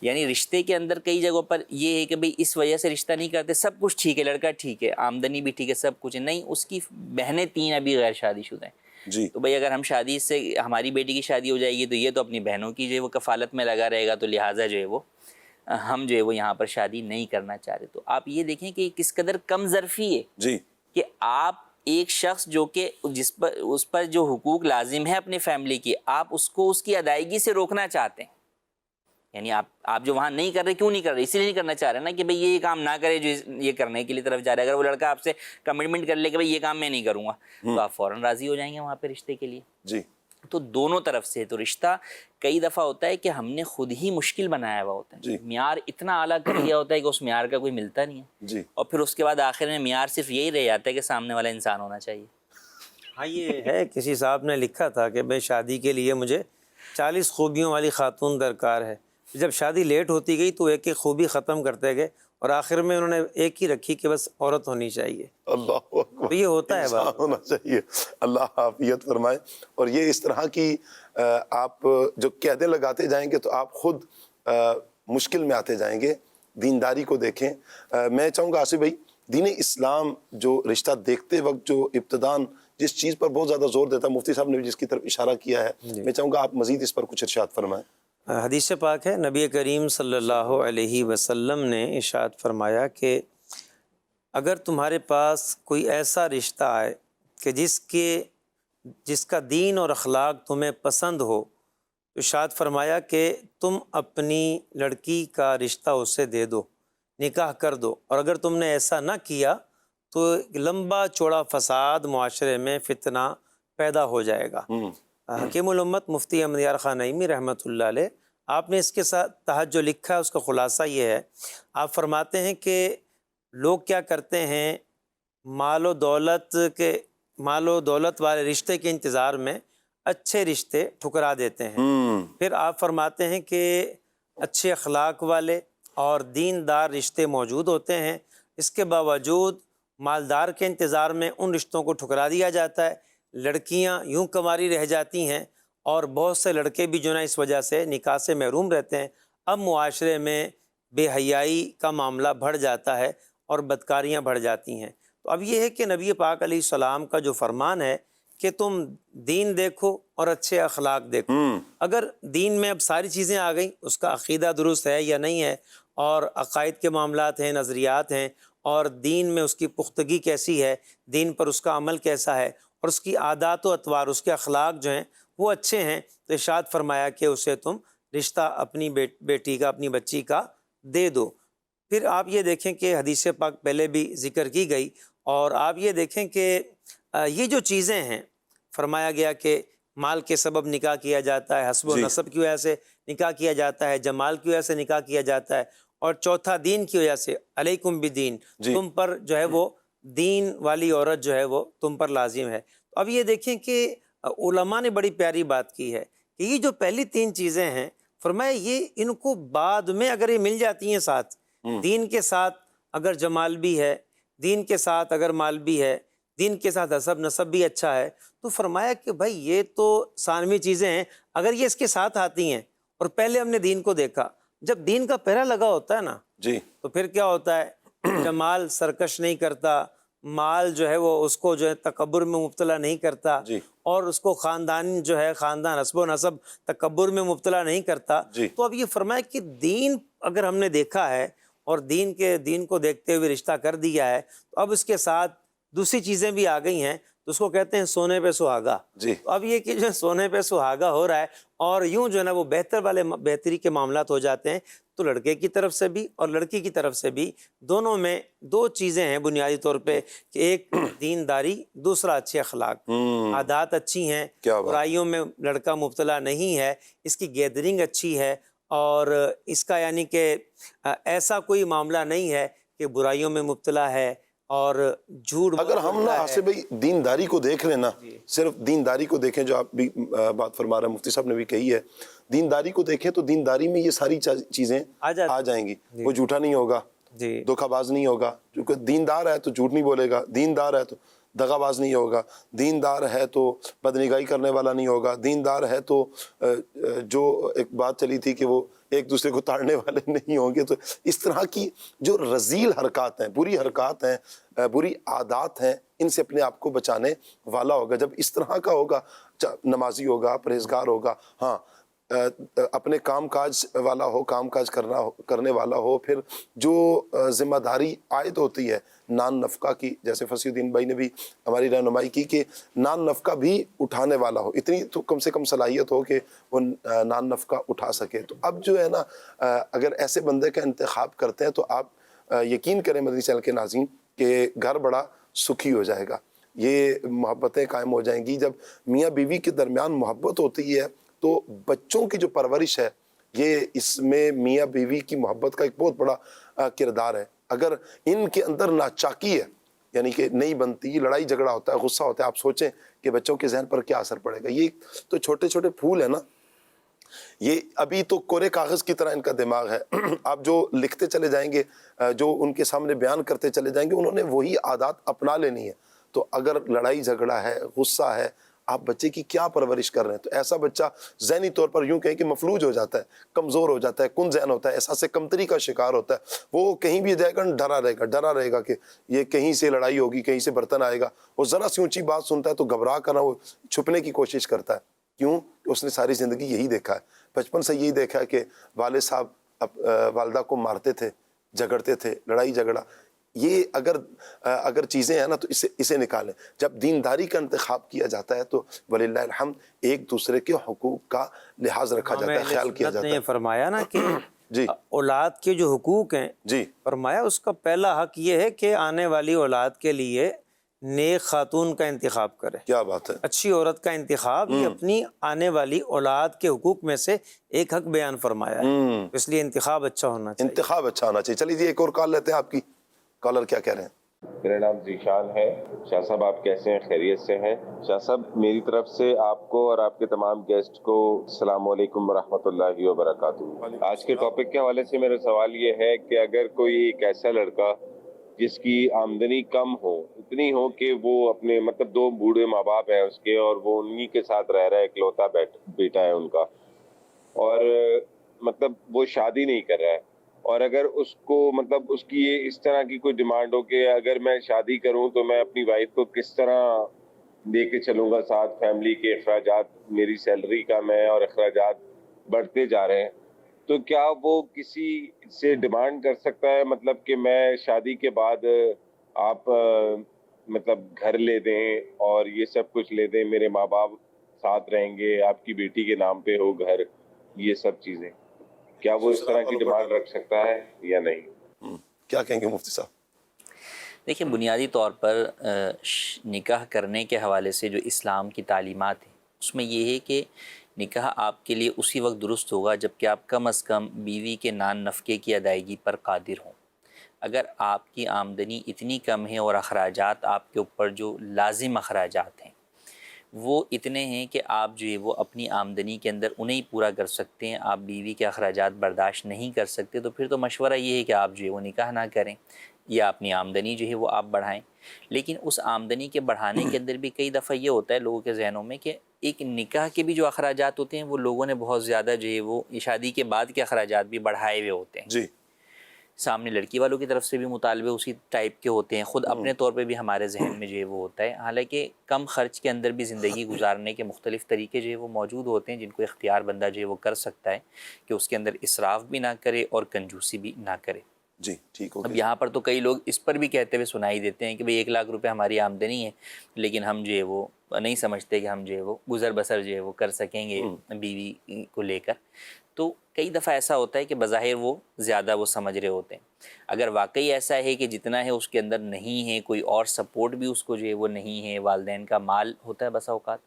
یعنی رشتے کے اندر کئی جگہوں پر یہ ہے کہ بھئی اس وجہ سے رشتہ نہیں کرتے، سب کچھ ٹھیک ہے، لڑکا ٹھیک ہے، آمدنی بھی ٹھیک ہے، سب کچھ ہے، نہیں اس کی بہنیں 3 ابھی غیر شادی شدہ ہیں. جی تو بھئی اگر ہم شادی سے ہماری بیٹی کی شادی ہو جائے گی تو یہ تو اپنی بہنوں کی جو ہے وہ کفالت میں لگا رہے گا، تو لہٰذا جو ہے وہ ہم جو ہے وہ یہاں پر شادی نہیں کرنا چاہ رہے. تو آپ یہ دیکھیں کہ کس قدر کم ظرفی ہے جی کہ آپ ایک شخص جو کہ اس پر جو حقوق لازم ہے اپنی فیملی کی، آپ اس کو اس کی ادائیگی سے روکنا چاہتے ہیں. یعنی آپ جو وہاں نہیں کر رہے، کیوں نہیں کر رہے؟ اسی لیے نہیں کرنا چاہ رہے نا کہ بھئی یہ کام نہ کرے جو یہ کرنے کے لیے طرف جا رہا ہے. اگر وہ لڑکا آپ سے کمٹمنٹ کر لے کہ بھئی یہ کام میں نہیں کروں گا تو آپ فوراً راضی ہو جائیں گے وہاں پہ رشتے کے لیے. جی تو دونوں طرف سے تو رشتہ کئی دفعہ ہوتا ہے کہ ہم نے خود ہی مشکل بنایا ہوا ہوتا ہے. جی. معیار اتنا اعلیٰ کر لیا ہوتا ہے کہ اس معیار کا کوئی ملتا نہیں ہے. جی اور پھر اس کے بعد آخر میں معیار صرف یہی رہ جاتا ہے کہ سامنے والا انسان ہونا چاہیے. ہاں یہ ہے، کسی صاحب نے لکھا تھا کہ بھائی شادی کے لیے مجھے 40 خوبیوں والی خاتون درکار ہے. جب شادی لیٹ ہوتی گئی تو ایک ایک خوبی ختم کرتے گئے اور آخر میں انہوں نے ایک ہی رکھی کہ بس عورت ہونی چاہیے. اللہ اکبر. تو یہ ہوتا ہے انسان بات. ہونا چاہیے. اللہ عافیت فرمائے. اور یہ اس طرح کی آپ جو قیدیں لگاتے جائیں گے تو آپ خود مشکل میں آتے جائیں گے. دینداری کو دیکھیں. میں چاہوں گا آصف بھائی، دین اسلام جو رشتہ دیکھتے وقت جو ابتداً جس چیز پر بہت زیادہ زور دیتا ہے، مفتی صاحب نے بھی جس کی طرف اشارہ کیا ہے، میں چاہوں گا آپ مزید اس پر کچھ ارشاد فرمائیں. حدیث پاک ہے، نبی کریم صلی اللہ علیہ وسلم نے ارشاد فرمایا کہ اگر تمہارے پاس کوئی ایسا رشتہ آئے کہ جس کا دین اور اخلاق تمہیں پسند ہو، تو ارشاد فرمایا کہ تم اپنی لڑکی کا رشتہ اس سے دے دو، نکاح کر دو. اور اگر تم نے ایسا نہ کیا تو لمبا چوڑا فساد معاشرے میں فتنہ پیدا ہو جائے گا. حکیم الامت مفتی احمد یار خان نعیمی رحمۃ اللہ علیہ، آپ نے اس کے ساتھ تحت جو لکھا ہے اس کا خلاصہ یہ ہے. آپ فرماتے ہیں کہ لوگ کیا کرتے ہیں، مال و دولت والے رشتے کے انتظار میں اچھے رشتے ٹھکرا دیتے ہیں. پھر آپ فرماتے ہیں کہ اچھے اخلاق والے اور دیندار رشتے موجود ہوتے ہیں، اس کے باوجود مالدار کے انتظار میں ان رشتوں کو ٹھکرا دیا جاتا ہے. لڑکیاں یوں کنواری رہ جاتی ہیں اور بہت سے لڑکے بھی جو نا اس وجہ سے نکاح سے محروم رہتے ہیں. اب معاشرے میں بے حیائی کا معاملہ بڑھ جاتا ہے اور بدکاریاں بڑھ جاتی ہیں. تو اب یہ ہے کہ نبی پاک علیہ السلام کا جو فرمان ہے کہ تم دین دیکھو اور اچھے اخلاق دیکھو. اگر دین میں اب ساری چیزیں آ گئیں، اس کا عقیدہ درست ہے یا نہیں ہے، اور عقائد کے معاملات ہیں، نظریات ہیں، اور دین میں اس کی پختگی کیسی ہے، دین پر اس کا عمل کیسا ہے، اور اس کی عادات و اطوار، اس کے اخلاق جو ہیں وہ اچھے ہیں، تو ارشاد فرمایا کہ اسے تم رشتہ اپنی بیٹی کا، اپنی بچی کا دے دو. پھر آپ یہ دیکھیں کہ حدیث پاک پہلے بھی ذکر کی گئی، اور آپ یہ دیکھیں کہ یہ جو چیزیں ہیں، فرمایا گیا کہ مال کے سبب نکاح کیا جاتا ہے، حسب و نسب کی وجہ سے نکاح کیا جاتا ہے، جمال کی وجہ سے نکاح کیا جاتا ہے، اور چوتھا دین کی وجہ سے، علیکم بدین، تم پر جو ہے وہ دین والی عورت جو ہے وہ تم پر لازم ہے. تو اب یہ دیکھیں کہ علماء نے بڑی پیاری بات کی ہے کہ یہ جو پہلی 3 چیزیں ہیں، فرمایا یہ ان کو بعد میں اگر یہ مل جاتی ہیں ساتھ، دین کے ساتھ اگر جمال بھی ہے، دین کے ساتھ اگر مال بھی ہے، دین کے ساتھ حسب نسب بھی اچھا ہے، تو فرمایا کہ بھائی یہ تو ثانوی چیزیں ہیں. اگر یہ اس کے ساتھ آتی ہیں اور پہلے ہم نے دین کو دیکھا، جب دین کا پہرا لگا ہوتا ہے نا، تو پھر کیا ہوتا ہے، جمال سرکش نہیں کرتا، مال جو ہے وہ اس کو جو ہے تکبر میں مبتلا نہیں کرتا، اور اس کو خاندان جو ہے، خاندان حسب و نسب تکبر میں مبتلا نہیں کرتا. تو اب یہ فرمایا کہ دین اگر ہم نے دیکھا ہے اور دین کو دیکھتے ہوئے رشتہ کر دیا ہے، تو اب اس کے ساتھ دوسری چیزیں بھی آ گئی ہیں، تو اس کو کہتے ہیں سونے پہ سہاگا. تو اب یہ کہ جو سونے پہ سہاگا ہو رہا ہے، اور یوں جو ہے نا وہ بہتری کے معاملات ہو جاتے ہیں. تو لڑکے کی طرف سے بھی اور لڑکی کی طرف سے بھی، دونوں میں 2 چیزیں ہیں بنیادی طور پہ، کہ ایک دینداری، دوسرا اچھے اخلاق. عادات اچھی ہیں، برائیوں میں لڑکا مبتلا نہیں ہے، اس کی گیدرنگ اچھی ہے، اور اس کا یعنی کہ ایسا کوئی معاملہ نہیں ہے کہ برائیوں میں مبتلا ہے اور جھوٹ. اگر ہم نا آصف بھائی دینداری کو دیکھ لیں نا، صرف دینداری کو دیکھیں، جو آپ بھی بات فرما رہے ہیں، مفتی صاحب نے بھی کہی ہے، دینداری کو دیکھیں تو دینداری میں یہ ساری چیزیں آ جائیں گی. وہ جھوٹا نہیں ہوگا، دھوکہ باز نہیں ہوگا، کیونکہ دیندار ہے تو جھوٹ نہیں بولے گا، دیندار ہے تو دغا باز نہیں ہوگا، دیندار ہے تو بدنگاہی کرنے والا نہیں ہوگا، دیندار ہے تو جو ایک بات چلی تھی کہ وہ ایک دوسرے کو تاڑنے والے نہیں ہوں گے. تو اس طرح کی جو رذیل حرکات ہیں، بری حرکات ہیں، بری عادات ہیں، ان سے اپنے آپ کو بچانے والا ہوگا. جب اس طرح کا ہوگا، نمازی ہوگا، پرہیزگار ہوگا. ہاں، اپنے کام کاج والا ہو، کام کاج کرنے والا ہو، پھر جو ذمہ داری عائد ہوتی ہے نان نفقہ کی، جیسے فصیح الدین بھائی نے بھی ہماری رہنمائی کی کہ نان نفقہ بھی اٹھانے والا ہو، اتنی تو کم سے کم صلاحیت ہو کہ وہ نان نفقہ اٹھا سکے. تو اب جو ہے نا اگر ایسے بندے کا انتخاب کرتے ہیں تو آپ یقین کریں مدنی چینل کے ناظرین کہ گھر بڑا سکھی ہو جائے گا. یہ محبتیں قائم ہو جائیں گی. جب میاں بیوی کے درمیان محبت ہوتی ہے تو بچوں کی جو پرورش ہے یہ اس میں میاں بیوی کی محبت کا ایک بہت بڑا کردار ہے. اگر ان کے اندر ناچاکی ہے، یعنی کہ نہیں بنتی، لڑائی جھگڑا ہوتا ہے، غصہ ہوتا ہے، آپ سوچیں کہ بچوں کے ذہن پر کیا اثر پڑے گا. یہ تو چھوٹے چھوٹے پھول ہیں نا، یہ ابھی تو کورے کاغذ کی طرح ان کا دماغ ہے. آپ جو لکھتے چلے جائیں گے، جو ان کے سامنے بیان کرتے چلے جائیں گے، انہوں نے وہی عادات اپنا لینی ہے. تو اگر لڑائی جھگڑا ہے، غصہ ہے، آپ بچے کی کیا پرورش کر رہے ہیں؟ تو ایسا بچہ ذہنی طور پر یوں کہیں کہ مفلوج ہو جاتا ہے، کمزور ہو جاتا ہے، کن ذہن ہوتا ہے، احساس کمتری کا شکار ہوتا ہے. وہ کہیں بھی جائے گا ڈرا رہے گا کہ یہ کہیں سے لڑائی ہوگی، کہیں سے برتن آئے گا. وہ ذرا سی اونچی بات سنتا ہے تو گھبرا کر وہ چھپنے کی کوشش کرتا ہے. کیوں؟ اس نے ساری زندگی یہی دیکھا ہے، بچپن سے یہی دیکھا ہے کہ والد صاحب والدہ کو مارتے تھے، جھگڑتے تھے، لڑائی جھگڑا. یہ اگر چیزیں ہیں نا تو اسے نکالیں. جب دینداری کا انتخاب کیا جاتا ہے تو وللہ الحمد ایک دوسرے کے حقوق کا لحاظ رکھا جاتا ہے، خیال کیا جاتا نے ہے. فرمایا نا کہ جی اولاد کے جو حقوق ہیں، جی فرمایا اس کا پہلا حق یہ ہے کہ آنے والی اولاد کے لیے نیک خاتون کا انتخاب کرے. کیا بات ہے. اچھی عورت کا انتخاب یہ اپنی آنے والی اولاد کے حقوق میں سے ایک حق بیان فرمایا ہے. اس لیے انتخاب اچھا ہونا چاہیے. انتخاب اچھا ہونا چاہیے. چلیے جی ایک اور کال لیتے ہیں. آپ کی کالر کیا کہہ رہے ہیں؟ میرا نام ذیشان ہے. شاہ صاحب آپ کیسے ہیں؟ خیریت سے ہیں؟ شاہ صاحب میری طرف سے آپ کو اور آپ کے تمام گیسٹ کو السلام علیکم ورحمۃ اللہ وبرکاتہ. آج کے ٹاپک کے حوالے سے میرا سوال یہ ہے کہ اگر کوئی ایک ایسا لڑکا جس کی آمدنی کم ہو، اتنی ہو کہ وہ اپنے مطلب 2 بوڑھے ماں باپ ہیں اس کے اور وہ انہی کے ساتھ رہ رہا ہے، اکلوتا بیٹا ہے ان کا، اور مطلب وہ شادی نہیں کر رہا ہے، اور اگر اس کو مطلب اس کی اس طرح کی کوئی ڈیمانڈ ہو کہ اگر میں شادی کروں تو میں اپنی وائف کو کس طرح لے کے چلوں گا ساتھ، فیملی کے اخراجات، میری سیلری کا میں اور اخراجات بڑھتے جا رہے ہیں، تو کیا وہ کسی سے ڈیمانڈ کر سکتا ہے مطلب کہ میں شادی کے بعد آپ مطلب گھر لے دیں اور یہ سب کچھ لے دیں، میرے ماں باپ ساتھ رہیں گے، آپ کی بیٹی کے نام پہ ہو گھر، یہ سب چیزیں، کیا وہ اس طرح کی ڈیمانڈ رکھ سکتا ہے یا نہیں؟ کیا کہیں گے مفتی صاحب؟ دیکھیں بنیادی طور پر نکاح کرنے کے حوالے سے جو اسلام کی تعلیمات ہیں اس میں یہ ہے کہ نکاح آپ کے لیے اسی وقت درست ہوگا جب کہ آپ کم از کم بیوی کے نان نفقے کی ادائیگی پر قادر ہوں. اگر آپ کی آمدنی اتنی کم ہے اور اخراجات آپ کے اوپر جو لازم اخراجات ہیں وہ اتنے ہیں کہ آپ جو ہے وہ اپنی آمدنی کے اندر انہیں پورا کر سکتے ہیں، آپ بیوی کے اخراجات برداشت نہیں کر سکتے، تو پھر تو مشورہ یہ ہے کہ آپ جو ہے وہ نکاح نہ کریں یا اپنی آمدنی جو ہے وہ آپ بڑھائیں. لیکن اس آمدنی کے بڑھانے کے اندر بھی کئی دفعہ یہ ہوتا ہے لوگوں کے ذہنوں میں کہ ایک نکاح کے بھی جو اخراجات ہوتے ہیں وہ لوگوں نے بہت زیادہ جو ہے وہ شادی کے بعد کے اخراجات بھی بڑھائے ہوئے ہوتے ہیں. جی سامنے لڑکی والوں کی طرف سے بھی مطالبے اسی ٹائپ کے ہوتے ہیں، خود اپنے طور پہ بھی ہمارے ذہن میں جو ہے وہ ہوتا ہے. حالانکہ کم خرچ کے اندر بھی زندگی گزارنے کے مختلف طریقے جو ہے وہ موجود ہوتے ہیں جن کو اختیار بندہ جو ہے وہ کر سکتا ہے کہ اس کے اندر اسراف بھی نہ کرے اور کنجوسی بھی نہ کرے. جی ٹھیک ہو اب گیا. یہاں پر تو کئی لوگ اس پر بھی کہتے ہوئے سنائی دیتے ہیں کہ بھئی 1 لاکھ روپے ہماری آمدنی ہے لیکن ہم جو ہے وہ نہیں سمجھتے کہ ہم جو ہے وہ گزر بسر جو ہے وہ کر سکیں گے بیوی کو لے کر. تو کئی دفعہ ایسا ہوتا ہے کہ بظاہر وہ زیادہ وہ سمجھ رہے ہوتے ہیں. اگر واقعی ایسا ہے کہ جتنا ہے اس کے اندر نہیں ہے، کوئی اور سپورٹ بھی اس کو جو ہے وہ نہیں ہے، والدین کا مال ہوتا ہے بسا اوقات،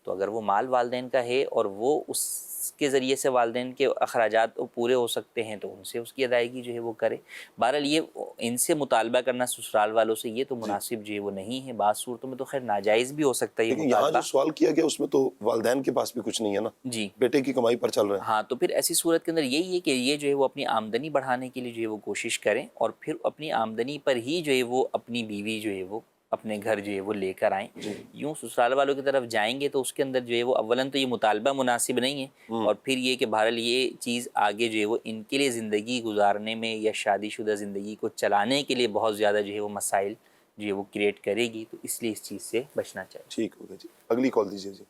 تو اگر وہ مال والدین کا ہے اور وہ اس کے ذریعے سے والدین کے اخراجات پورے ہو سکتے ہیں تو ان سے اس کی ادائیگی جو ہے وہ کرے. بہرحال یہ ان سے مطالبہ کرنا سسرال والوں سے یہ تو مناسب جو ہے وہ نہیں ہے. بعض صورتوں میں تو خیر ناجائز بھی ہو سکتا ہے یہ لیکن یہاں مطالبہ. جو سوال کیا گیا اس میں تو والدین کے پاس بھی کچھ نہیں ہے نا، جی بیٹے کی کمائی پر چل رہے ہیں. ہاں، تو پھر ایسی صورت کے اندر یہی ہے کہ یہ جو ہے وہ اپنی آمدنی بڑھانے کے لیے جو ہے وہ کوشش کریں اور پھر اپنی آمدنی پر ہی جو ہے وہ اپنی بیوی جو ہے وہ اپنے گھر جو ہے وہ لے کر آئیں. یوں سسرال والوں کی طرف جائیں گے تو اس کے اندر جو ہے وہ اولاً تو یہ مطالبہ مناسب نہیں ہے اور پھر یہ کہ بہرحال یہ چیز آگے جو ہے وہ ان کے لیے زندگی گزارنے میں یا شادی شدہ زندگی کو چلانے کے لیے بہت زیادہ جو ہے وہ مسائل جو ہے وہ کریٹ کرے گی، تو اس لیے اس چیز سے بچنا چاہیے. ٹھیک ہو گیا جی. اگلی کال دیجیے جی.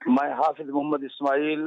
میں حافظ محمد اسماعیل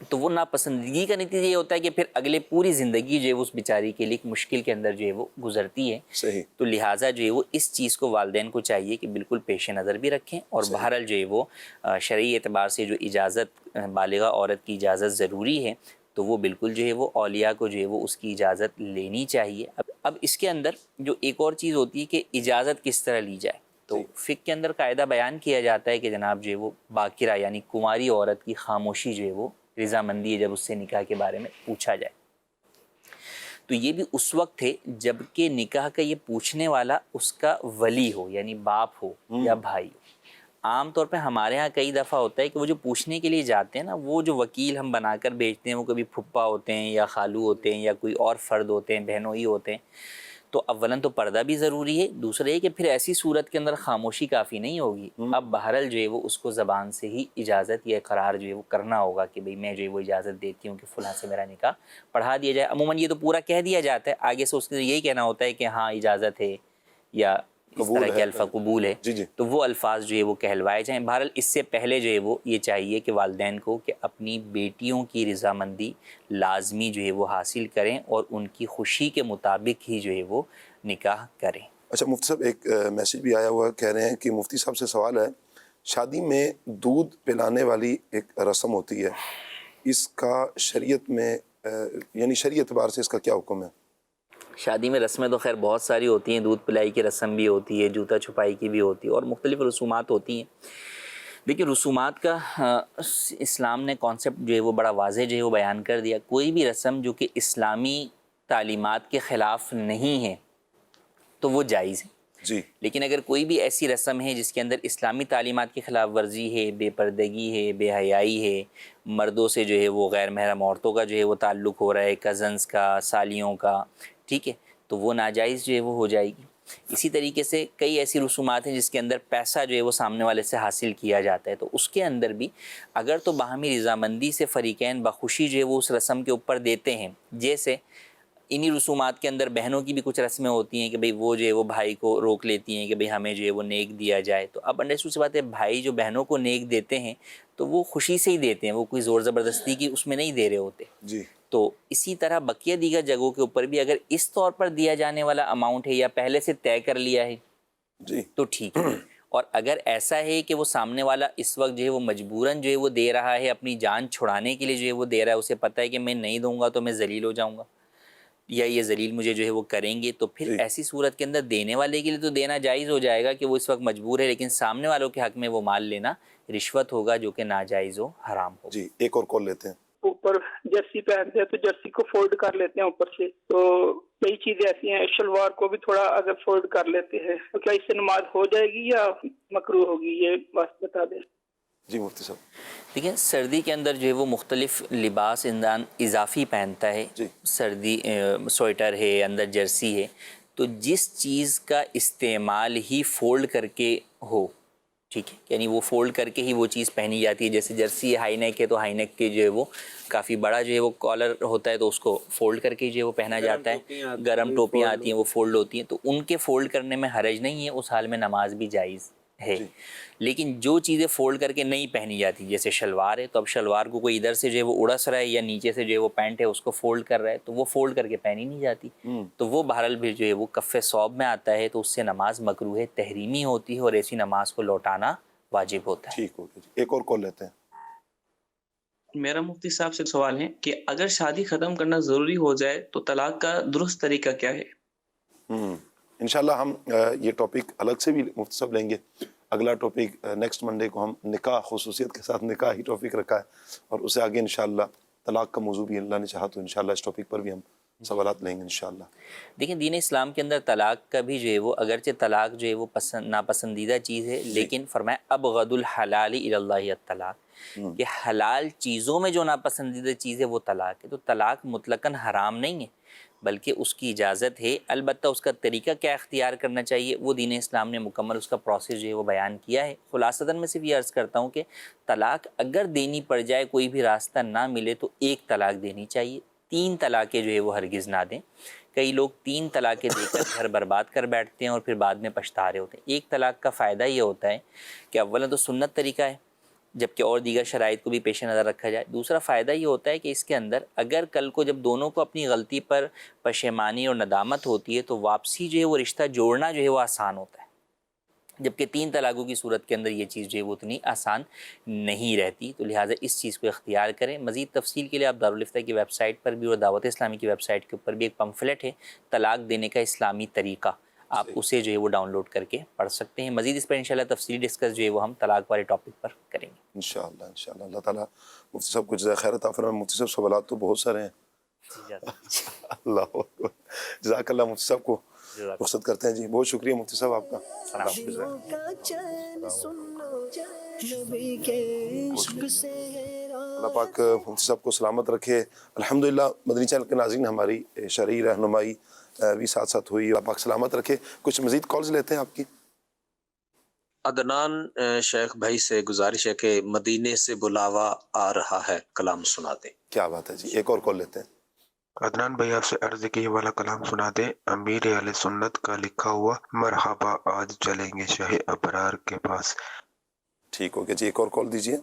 تو وہ ناپسندگی کا نتیجہ یہ ہوتا ہے کہ پھر اگلے پوری زندگی جو ہے اس بیچاری کے لیے ایک مشکل کے اندر جو ہے وہ گزرتی ہے. صحیح. تو لہٰذا جو ہے وہ اس چیز کو والدین کو چاہیے کہ بالکل پیش نظر بھی رکھیں. اور بہرحال جو ہے وہ شرعی اعتبار سے جو اجازت بالغہ عورت کی اجازت ضروری ہے تو وہ بالکل جو ہے وہ اولیاء کو جو ہے وہ اس کی اجازت لینی چاہیے. اب اس کے اندر جو ایک اور چیز ہوتی ہے کہ اجازت کس طرح لی جائے. تو فقہ کے اندر قاعدہ بیان کیا جاتا ہے کہ جناب جو ہے وہ باکرہ یعنی کنواری عورت کی خاموشی جو ہے وہ رضامندی ہے جب اس سے نکاح کے بارے میں پوچھا جائے. تو یہ بھی اس وقت ہے جب کہ نکاح کا یہ پوچھنے والا اس کا ولی ہو یعنی باپ ہو یا بھائی ہو. عام طور پہ ہمارے ہاں کئی دفعہ ہوتا ہے کہ وہ جو پوچھنے کے لیے جاتے ہیں نا وہ جو وکیل ہم بنا کر بھیجتے ہیں وہ کبھی پھپھا ہوتے ہیں یا خالو ہوتے ہیں یا کوئی اور فرد ہوتے ہیں بہنوئی ہوتے ہیں. تو اولاً تو پردہ بھی ضروری ہے. دوسرا یہ کہ پھر ایسی صورت کے اندر خاموشی کافی نہیں ہوگی. اب بہرحال جو ہے وہ اس کو زبان سے ہی اجازت یا اقرار جو ہے وہ کرنا ہوگا کہ بھئی میں جو ہے وہ اجازت دیتی ہوں کہ فلاں سے میرا نکاح پڑھا دیا جائے. عموماً یہ تو پورا کہہ دیا جاتا ہے, آگے سے اس کے یہی کہنا ہوتا ہے کہ ہاں اجازت ہے یا اس طرح کے الفاظ قبول ہے. تو وہ الفاظ جو ہے وہ کہلوائے جائیں. بہرحال اس سے پہلے جو ہے وہ یہ چاہیے کہ والدین کو کہ اپنی بیٹیوں کی رضامندی لازمی جو ہے وہ حاصل کریں اور ان کی خوشی کے مطابق ہی جو ہے وہ نکاح کریں. اچھا مفتی صاحب ایک میسیج بھی آیا ہوا ہے, کہہ رہے ہیں کہ مفتی صاحب سے سوال ہے, شادی میں دودھ پلانے والی ایک رسم ہوتی ہے, اس کا شریعت میں یعنی شرعی اعتبار سے اس کا کیا حکم ہے؟ شادی میں رسمیں تو خیر بہت ساری ہوتی ہیں. دودھ پلائی کی رسم بھی ہوتی ہے, جوتا چھپائی کی بھی ہوتی ہے اور مختلف رسومات ہوتی ہیں. دیکھیے رسومات کا اسلام نے کانسیپٹ جو ہے وہ بڑا واضح جو ہے وہ بیان کر دیا. کوئی بھی رسم جو کہ اسلامی تعلیمات کے خلاف نہیں ہے تو وہ جائز ہے. جی. لیکن اگر کوئی بھی ایسی رسم ہے جس کے اندر اسلامی تعلیمات کی خلاف ورزی ہے, بے پردگی ہے, بے حیائی ہے, مردوں سے جو ہے وہ غیر محرم عورتوں کا جو ہے وہ تعلق ہو رہا ہے, کزنز کا, سالیوں کا, ٹھیک ہے, تو وہ ناجائز جو ہے وہ ہو جائے گی. اسی طریقے سے کئی ایسی رسومات ہیں جس کے اندر پیسہ جو ہے وہ سامنے والے سے حاصل کیا جاتا ہے, تو اس کے اندر بھی اگر تو باہمی رضامندی سے فریقین بخوشی جو ہے وہ اس رسم کے اوپر دیتے ہیں. جیسے انہی رسومات کے اندر بہنوں کی بھی کچھ رسمیں ہوتی ہیں کہ بھئی وہ جو ہے وہ بھائی کو روک لیتی ہیں کہ بھئی ہمیں جو ہے وہ نیک دیا جائے. تو اب انڈرسٹوڈ سی بات ہے, بھائی جو بہنوں کو نیک دیتے ہیں تو وہ خوشی سے ہی دیتے ہیں, وہ کوئی زور زبردستی کی اس میں نہیں دے رہے ہوتے. جی. تو اسی طرح بقیہ دیگر جگہوں کے اوپر بھی اگر اس طور پر دیا جانے والا اماؤنٹ ہے یا پہلے سے طے کر لیا ہے جی تو ٹھیک ہے. اور اگر ایسا ہے کہ وہ سامنے والا اس وقت جو ہے وہ مجبوراً جو ہے وہ دے رہا ہے, اپنی جان چھڑانے کے لیے جو ہے وہ دے رہا ہے, اسے پتہ ہے کہ میں نہیں دوں گا تو میں ذلیل ہو جاؤں گا یا یہ ذلیل مجھے جو ہے وہ کریں گے, تو پھر ایسی صورت کے اندر دینے والے کے لیے تو دینا جائز ہو جائے گا کہ وہ اس وقت مجبور ہے, لیکن سامنے والوں کے حق میں وہ مال لینا رشوت ہوگا جو کہ ناجائز ہو, حرام ہو. جی ایک اور کال لیتے ہیں. اوپر جرسی پہنتے ہیں تو جرسی کو فولڈ کر لیتے ہیں اوپر سے, تو کئی چیزیں ایسی ہیں. شلوار کو بھی تھوڑا اگر فولڈ کر لیتے ہیں تو کیا اس سے نماز ہو جائے گی یا مکروہ ہوگی, یہ بات بتا دیں. جی مفتی صاحب. دیکھیں سردی کے اندر جو ہے وہ مختلف لباس انسان اضافی پہنتا ہے. سردی سویٹر ہے, اندر جرسی ہے, تو جس چیز کا استعمال ہی فولڈ کر کے ہو, ٹھیک ہے, یعنی وہ فولڈ کر کے ہی وہ چیز پہنی جاتی ہے. جیسے جرسی ہائی نیک ہے تو ہائی نیک کے جو ہے وہ کافی بڑا جو ہے وہ کالر ہوتا ہے تو اس کو فولڈ کر کے جو ہے وہ پہنا جاتا ہے. گرم ٹوپیاں آتی ہیں وہ فولڈ ہوتی ہیں, تو ان کے فولڈ کرنے میں حرج نہیں ہے, اس حال میں نماز بھی جائز ہے. لیکن جو چیزیں فولڈ کر کے نہیں پہنی جاتی جیسے شلوار ہے, تو اب شلوار کو کوئی ادھر سے جو ہے وہ اڑس رہا ہے یا نیچے سے جو ہے وہ پینٹ ہے اس کو فولڈ کر رہا ہے, تو وہ فولڈ کر کے پہنی نہیں جاتی, تو وہ بہرحال بھی جو ہے وہ کف صوب میں آتا ہے, تو اس سے نماز مکروہ تحریمی ہوتی ہے اور ایسی نماز کو لوٹانا واجب ہوتا ہے. ٹھیک ہو گیا. ایک اور کال لیتے ہیں. میرا مفتی صاحب سے سوال ہے کہ اگر شادی ختم کرنا ضروری ہو جائے تو طلاق کا درست طریقہ کیا ہے؟ انشاءاللہ ہم یہ ٹاپک الگ سے بھی مفتی صاحب لیں گے. اگلا ٹاپک نیکسٹ منڈے کو ہم نکاح, خصوصیت کے ساتھ نکاح ہی ٹاپک رکھا ہے, اور اسے آگے انشاءاللہ طلاق کا موضوع بھی اللہ نے چاہا تو انشاءاللہ اس ٹاپک پر بھی ہم سوالات لیں گے انشاءاللہ. دیکھیں دین اسلام کے اندر طلاق کا بھی جو ہے وہ اگرچہ طلاق جو ہے وہ ناپسندیدہ چیز ہے, لیکن فرمایا ابغض الحلال الی اللہ الطلاق, کہ حلال چیزوں میں جو ناپسندیدہ چیز ہے وہ طلاق ہے. تو طلاق مطلقاً حرام نہیں ہے بلکہ اس کی اجازت ہے, البتہ اس کا طریقہ کیا اختیار کرنا چاہیے وہ دین اسلام نے مکمل اس کا پروسیس جو ہے وہ بیان کیا ہے. خلاصتاً میں صرف یہ عرض کرتا ہوں کہ طلاق اگر دینی پڑ جائے, کوئی بھی راستہ نہ ملے, تو ایک طلاق دینی چاہیے. 3 طلاقیں جو ہے وہ ہرگز نہ دیں. کئی لوگ 3 طلاقیں دے کر گھر برباد کر بیٹھتے ہیں اور پھر بعد میں پچھتا رہے ہوتے ہیں. ایک طلاق کا فائدہ یہ ہوتا ہے کہ اولا تو سنت طریقہ ہے, جبکہ اور دیگر شرائط کو بھی پیش نظر رکھا جائے۔ دوسرا فائدہ یہ ہوتا ہے کہ اس کے اندر اگر کل کو جب دونوں کو اپنی غلطی پر پشیمانی اور ندامت ہوتی ہے تو واپسی جو ہے وہ رشتہ جوڑنا جو ہے وہ آسان ہوتا ہے، جبکہ 3 طلاقوں کی صورت کے اندر یہ چیز جو ہے وہ اتنی آسان نہیں رہتی۔ تو لہٰذا اس چیز کو اختیار کریں۔ مزید تفصیل کے لیے آپ دارالفتہ کی ویب سائٹ پر بھی اور دعوت اسلامی کی ویب سائٹ کے اوپر بھی ایک پمفلٹ ہے طلاق دینے کا اسلامی طریقہ، آپ اسے جو ہے وہ ڈاؤن لوڈ کر کے پڑھ سکتے ہیں۔ مزید اس پر انشاءاللہ تفصیلی ڈسکس جو ہے وہ ہم طلاق والے ٹاپک پر کریں گے انشاءاللہ اللہ تعالیٰ مفتی صاحب کو جزائے خیر عطا فرمائے۔ مفتی صاحب سوالات تو بہت سارے ہیں، اللہ اکبر، جزاک اللہ مفتی صاحب کو رخصت کرتے ہیں جی۔ بہت شکریہ مفتی صاحب آپ کا۔ اللہ پاک مفتی صاحب کو سلامت رکھے۔ الحمدللہ مدنی چینل کے ناظرین ہماری شرعی رہنمائی بھی ساتھ ساتھ ہوئی، اللہ پاک سلامت رکھے۔ کچھ مزید کالز لیتے ہیں آپ کی۔ عدنان شیخ بھائی سے گزارش ہے کہ مدینے سے بلاوا آ رہا ہے، کلام سنا دیں۔ کیا بات ہے جی، ایک اور کال لیتے ہیں۔ عدنان بھائی آپ سے عرض کی یہ والا کلام سنا دیں، امیر اہل سنت کا لکھا ہوا، مرحبا آج چلیں گے شاہ ابرار کے پاس۔ ٹھیک ہو گیا جی، ایک اور کال دیجیے۔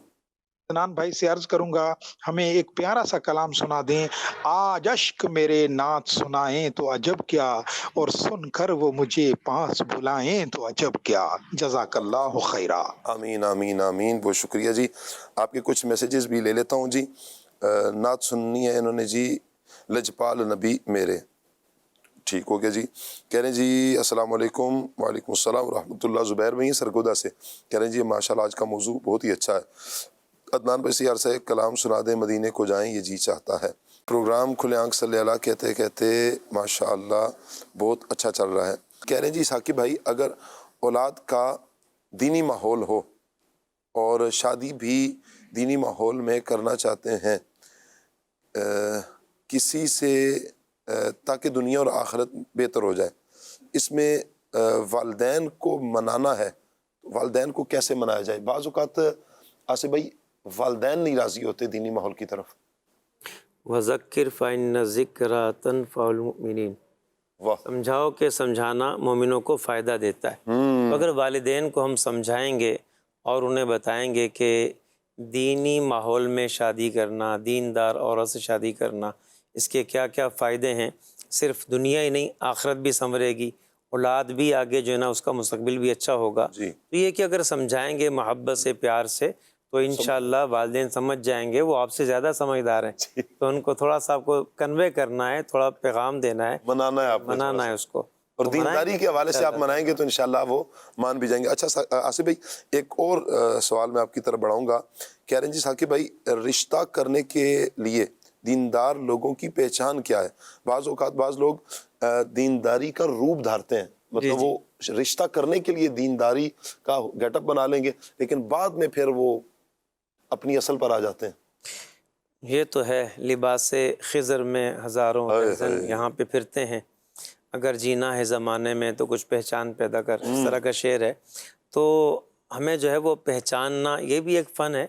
عدنان بھائی سے عرض کروں گا ہمیں ایک پیارا سا کلام سنا دیں، آج اشک میرے نعت سنائیں تو عجب کیا، اور سن کر وہ مجھے پاس بلائیں تو عجب کیا، جزاک اللہ خیرا۔ آمین آمین آمین، بہت شکریہ جی۔ آپ کے کچھ میسیجز بھی لے لیتا ہوں جی۔ نعت سننی ہے انہوں نے جی، لجپال نبی میرے، ٹھیک ہو گیا جی۔ کہہ رہے ہیں جی السلام علیکم۔ وعلیکم السلام ورحمۃ اللہ۔ زبیر بھائی سرگودا سے کہہ رہے ہیں جی ماشاءاللہ آج کا موضوع بہت ہی اچھا ہے، عدنان بھائی سے عرض ہے کلام سنا دیں، مدینے کو جائیں یہ جی چاہتا ہے۔ پروگرام کھلے آنکھ صلی اللہ کہتے کہتے ماشاءاللہ بہت اچھا چل رہا ہے۔ کہہ رہے ہیں جی ثاقب بھائی اگر اولاد کا دینی ماحول ہو اور شادی بھی دینی ماحول میں کرنا چاہتے ہیں کسی سے تاکہ دنیا اور آخرت بہتر ہو جائے، اس میں والدین کو منانا ہے، والدین کو کیسے منایا جائے؟ بعض اوقات آصف بھائی والدین نہیں راضی ہوتے دینی ماحول کی طرف۔ وذکر فإن ذکرہ تنفع المؤمنین، سمجھاؤ کہ سمجھانا مومنوں کو فائدہ دیتا ہے۔ اگر والدین کو ہم سمجھائیں گے اور انہیں بتائیں گے کہ دینی ماحول میں شادی کرنا، دیندار عورت سے شادی کرنا، اس کے کیا کیا فائدے ہیں، صرف دنیا ہی نہیں آخرت بھی سنورے گی، اولاد بھی آگے جو ہے نا اس کا مستقبل بھی اچھا ہوگا، تو یہ کہ اگر سمجھائیں گے محبت سے پیار سے تو انشاءاللہ والدین سمجھ جائیں گے، وہ آپ سے زیادہ سمجھدار ہیں، تو ان کو تھوڑا سا آپ کو کنوے کرنا ہے، تھوڑا پیغام دینا ہے، منانا ہے اس کو، اور دینداری کے حوالے سے آپ منائیں گے تو انشاءاللہ وہ مان بھی جائیں گے۔ اچھا آصف بھائی ایک اور سوال میں آپ کی طرف بڑھاؤں گا۔ کہہ رہے ہیں جی ثاقب بھائی رشتہ کرنے کے لیے دیندار لوگوں کی پہچان کیا ہے؟ بعض اوقات بعض لوگ دینداری کا روپ دھارتے ہیں، مطلب وہ رشتہ کرنے کے لیے دینداری کا گیٹ اپ بنا لیں گے لیکن بعد میں پھر وہ اپنی اصل پر آ جاتے ہیں۔ یہ تو ہے، لباس خضر میں ہزاروں درجن یہاں پہ پھرتے ہیں، اگر جینا ہے زمانے میں تو کچھ پہچان پیدا کر، اس طرح کا شعر ہے۔ تو ہمیں جو ہے وہ پہچاننا، یہ بھی ایک فن ہے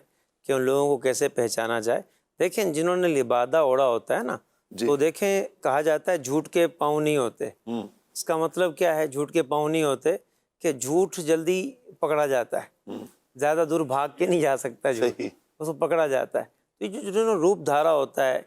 کہ ان لوگوں کو کیسے پہچانا جائے۔ دیکھیں جنہوں نے لبادہ اوڑا ہوتا ہے نا، تو دیکھیں کہا جاتا ہے جھوٹ کے پاؤں نہیں ہوتے، اس کا مطلب کیا ہے جھوٹ کے پاؤں نہیں ہوتے؟ کہ جھوٹ جلدی پکڑا جاتا ہے، زیادہ دور بھاگ کے نہیں جا سکتا جھوٹ، اس کو پکڑا جاتا ہے۔ تو جنہوں نے روپ دھارا ہوتا ہے،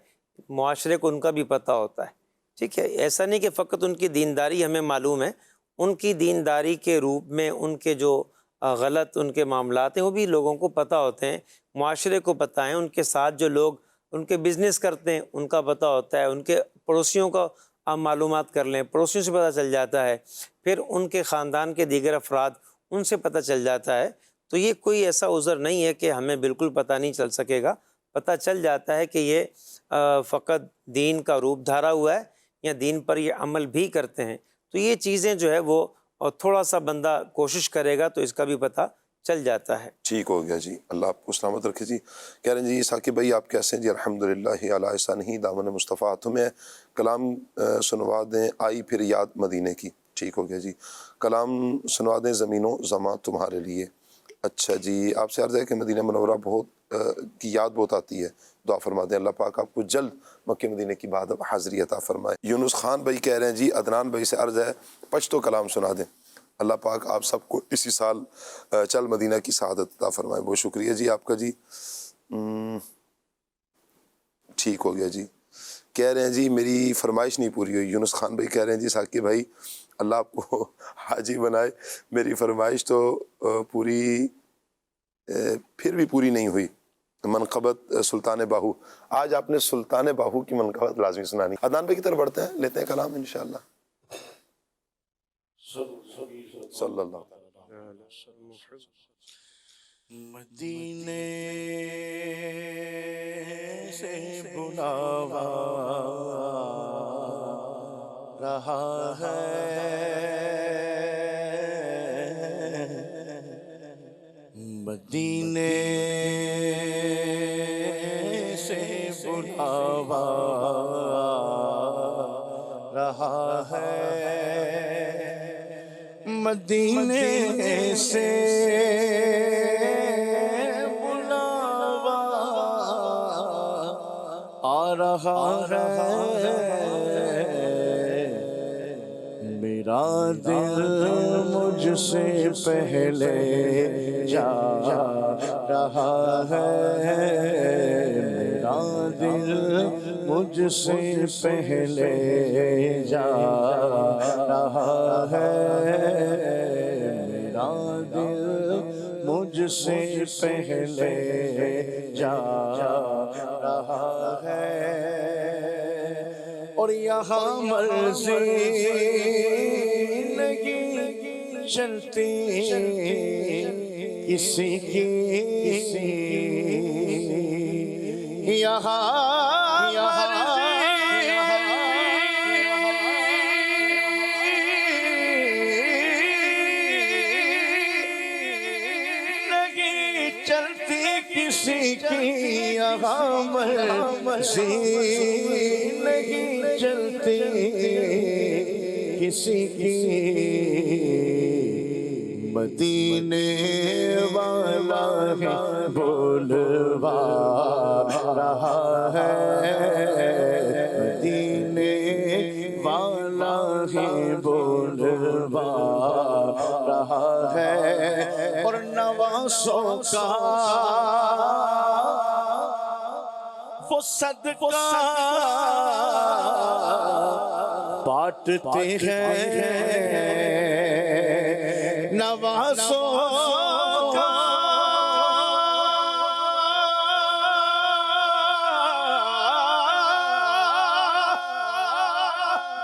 معاشرے کو ان کا بھی پتہ ہوتا ہے، ٹھیک ہے، ایسا نہیں کہ فقط ان کی دینداری ہمیں معلوم ہے، ان کی دینداری کے روپ میں ان کے جو غلط ان کے معاملات ہیں وہ بھی لوگوں کو پتہ ہوتے ہیں، معاشرے کو پتہ ہے، ان کے ساتھ جو لوگ ان کے بزنس کرتے ہیں ان کا پتہ ہوتا ہے، ان کے پڑوسیوں کا آپ معلومات کر لیں، پڑوسیوں سے پتہ چل جاتا ہے، پھر ان کے خاندان کے دیگر افراد ان سے پتہ چل جاتا ہے۔ تو یہ کوئی ایسا عذر نہیں ہے کہ ہمیں بالکل پتہ نہیں چل سکے گا، پتہ چل جاتا ہے کہ یہ فقط دین کا روپ دھارا ہوا ہے یا دین پر یہ عمل بھی کرتے ہیں۔ تو یہ چیزیں جو ہے وہ اور تھوڑا سا بندہ کوشش کرے گا تو اس کا بھی پتہ چل جاتا ہے۔ ٹھیک ہو گیا جی، اللہ آپ کو سلامت رکھے جی۔ کہہ رہے ہیں جی ثاقب بھائی آپ کیسے ہیں جی؟ الحمدللہ علی احسانہ دامن مصطفیٰ تمہیں کلام سنوا دیں آئی پھر یاد مدینے کی، ٹھیک ہو گیا جی۔ کلام سنوا دیں زمین و زماں تمہارے لیے۔ اچھا جی، آپ سے عرض ہے کہ مدینہ منورہ کی یاد بہت آتی ہے، دعا فرما دیں اللہ پاک آپ کو جلد مکہ مدینہ کی بعد حاضری عطا فرمائے۔ یونس خان بھائی کہہ رہے ہیں جی عدنان بھائی سے عرض ہے پشتو کلام سنا دیں۔ اللہ پاک آپ سب کو اسی سال چل مدینہ کی سعادت عطا فرمائے. بہت شکریہ جی آپ کا جی. ٹھیک ہو گیا جی. کہہ رہے ہیں جی میری فرمائش نہیں پوری ہوئی. یونس خان بھائی کہہ رہے ہیں جی ثاقب بھائی اللہ آپ کو حاجی بنائے. میری فرمائش تو پوری پھر بھی پوری نہیں ہوئی. منقبت سلطان باہو. آج آپ نے سلطان باہو کی منقبت لازمی سنانی. عدنان بھائی کی طرف بڑھتے ہیں, لیتے ہیں کلام انشاءاللہ. صلی اللہ علیہ وسلم. مدینے سے بلاوا رہا ہے, مدینے سے بلاوا رہا ہے, مدینے سے آ رہا ہے, میرا دل مجھ سے پہلے جا رہا ہے, میرا دل مجھ سے پہلے جا رہا ہے, میرا دل مجھ سے پہلے جا رہا ہے, اور یہاں مرضی نہیں چلتی کسی کی, یہاں کسی کی, یہاں مرضی نہیں چلتی کسی کی, مدینے والا ہے بولوا رہا ہے, مدینے والا ہے بولوا رہا ہے, اور نوازوں کا وہ صدقہ بانٹتے ہیں, نوازوں کا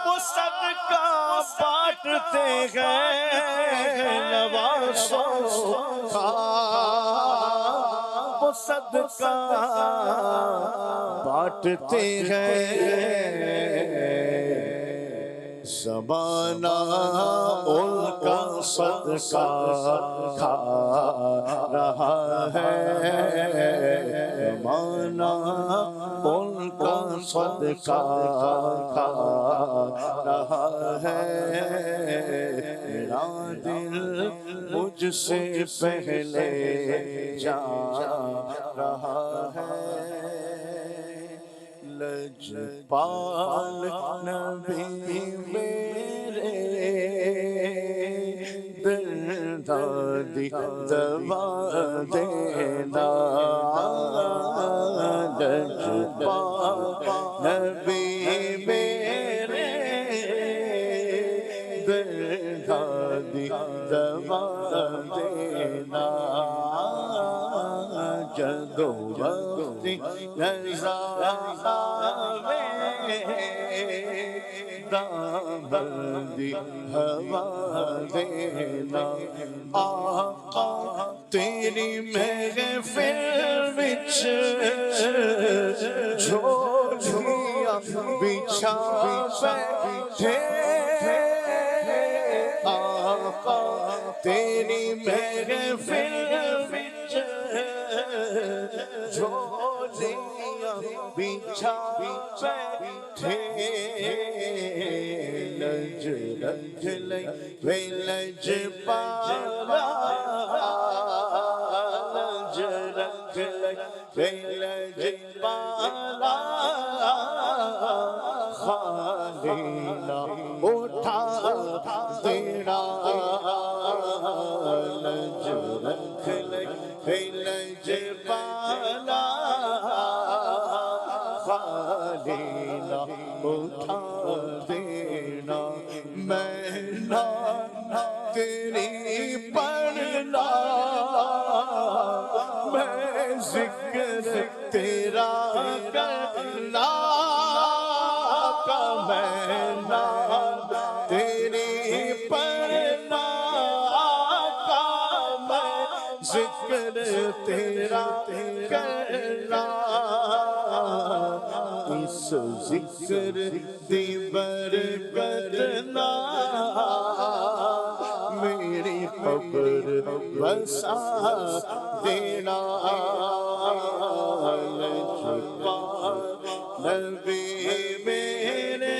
وہ صدقہ بانٹتے ہیں, نوازوں کا وہ صدقہ بانٹتے ہیں, زمانہ ان کا صدقہ کھا رہا ہے, زمانہ ان کا صدقہ کھا رہا ہے, میرا دل مجھ سے پہلے جا رہا ہے, لجپال نبی میرے دردی دوا دینا, لجپال نبی میرے دردی دوا دینا, جدو وقتی نظارہ دامندی ہوا دینا, آقا تیری محفل وچ جھولیاں بچھا بیٹھے, آقا تیری محفل وچ جھولیاں بچھا بیٹھے, لج رکھ لئی وے لج پالا, لج رکھ لئی وے لج پالا, خالی نہ اٹھا دینا لجپالا خالی نہ اٹھا دینا میں نہ تیری پڑھنا میں ذکر تیرا کرنا کا میں نہ تیری پڑھنا کا میں ذکر تیرا کرنا اس ذکر دی برکت نہ میری قبر بسا دینا لجپا نبی میرے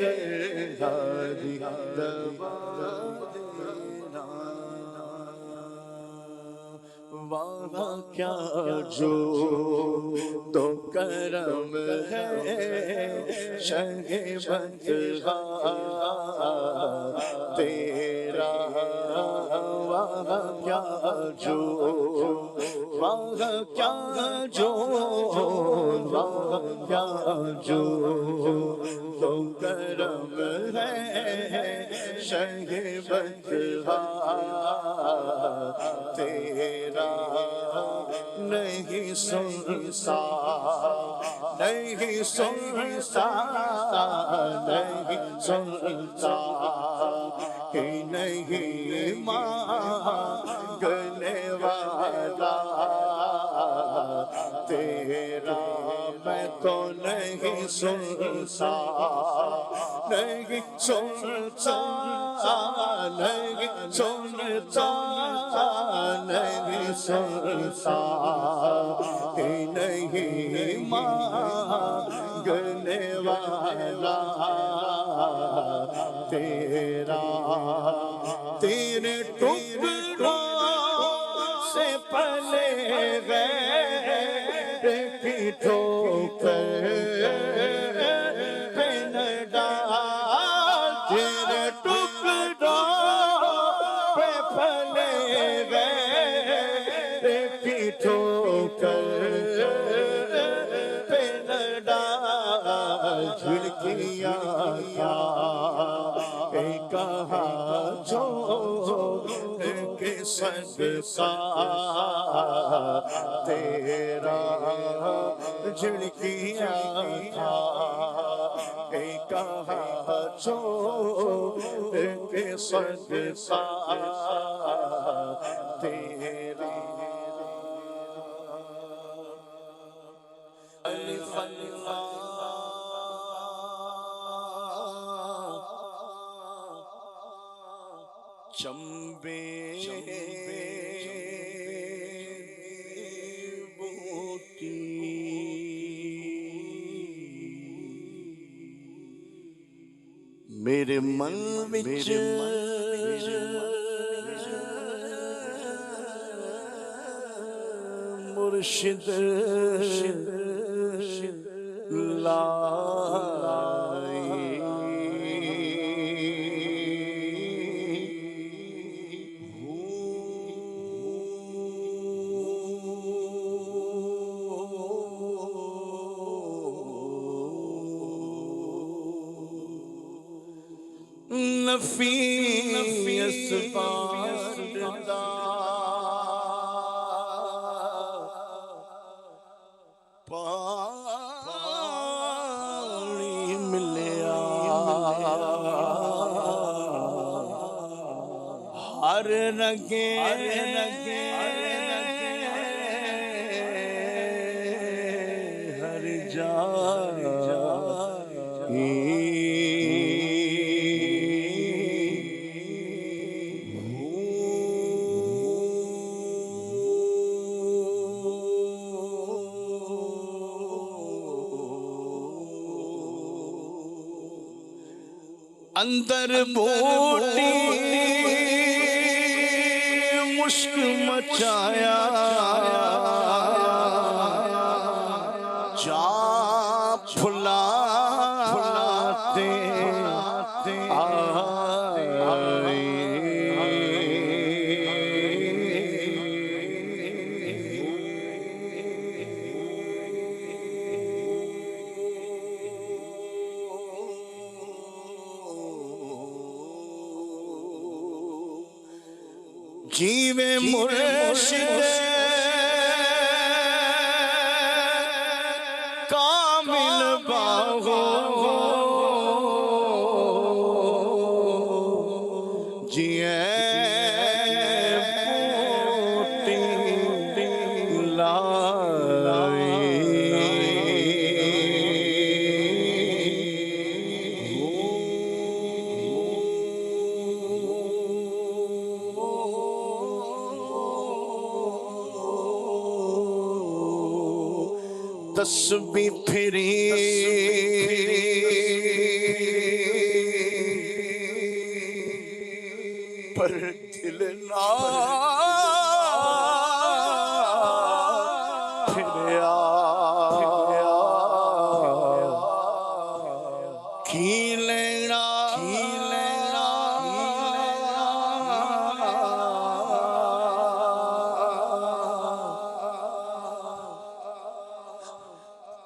درہادی دبا دینا وہاں کیا جو تو کرم ہے شہ بندگاہ تیرا وہاں کیا جو وہاں کیا جو وہاں کیا جو تو کرم ہے شہ بندگاہ تیرا نہیں سنتا نہیں سنتا نہیں سنتا کہ نہیں مانگنے والا تیرا میں تو نہیں سنتا نہیں سنتا نہیں سنتا نہیں سنتا کہ نہیں مانگنے والا تیرا تیرے ٹکڑوں سے پلے غیر کی ٹھوکر پہ نہ ڈال تیرے ٹکڑوں پہ پلے غیر کی ٹھوکر پہ نہ ڈال جھڑکیاں کیا کہا جو کے صدقہ تیرا جھڑکیاں تھا کہا جو کے صدقہ تیرا الف چمبے بوٹی میرے من وچ مرشد نفیس باردہ پانی ملیا ہر رگے ہر جا اندر بوٹی مشک مچایا جا پھلا پھلاتے آئے جیوے مرشد کامل باہو جیے تسبیح پھری پر دل نہ پھریا کی لینا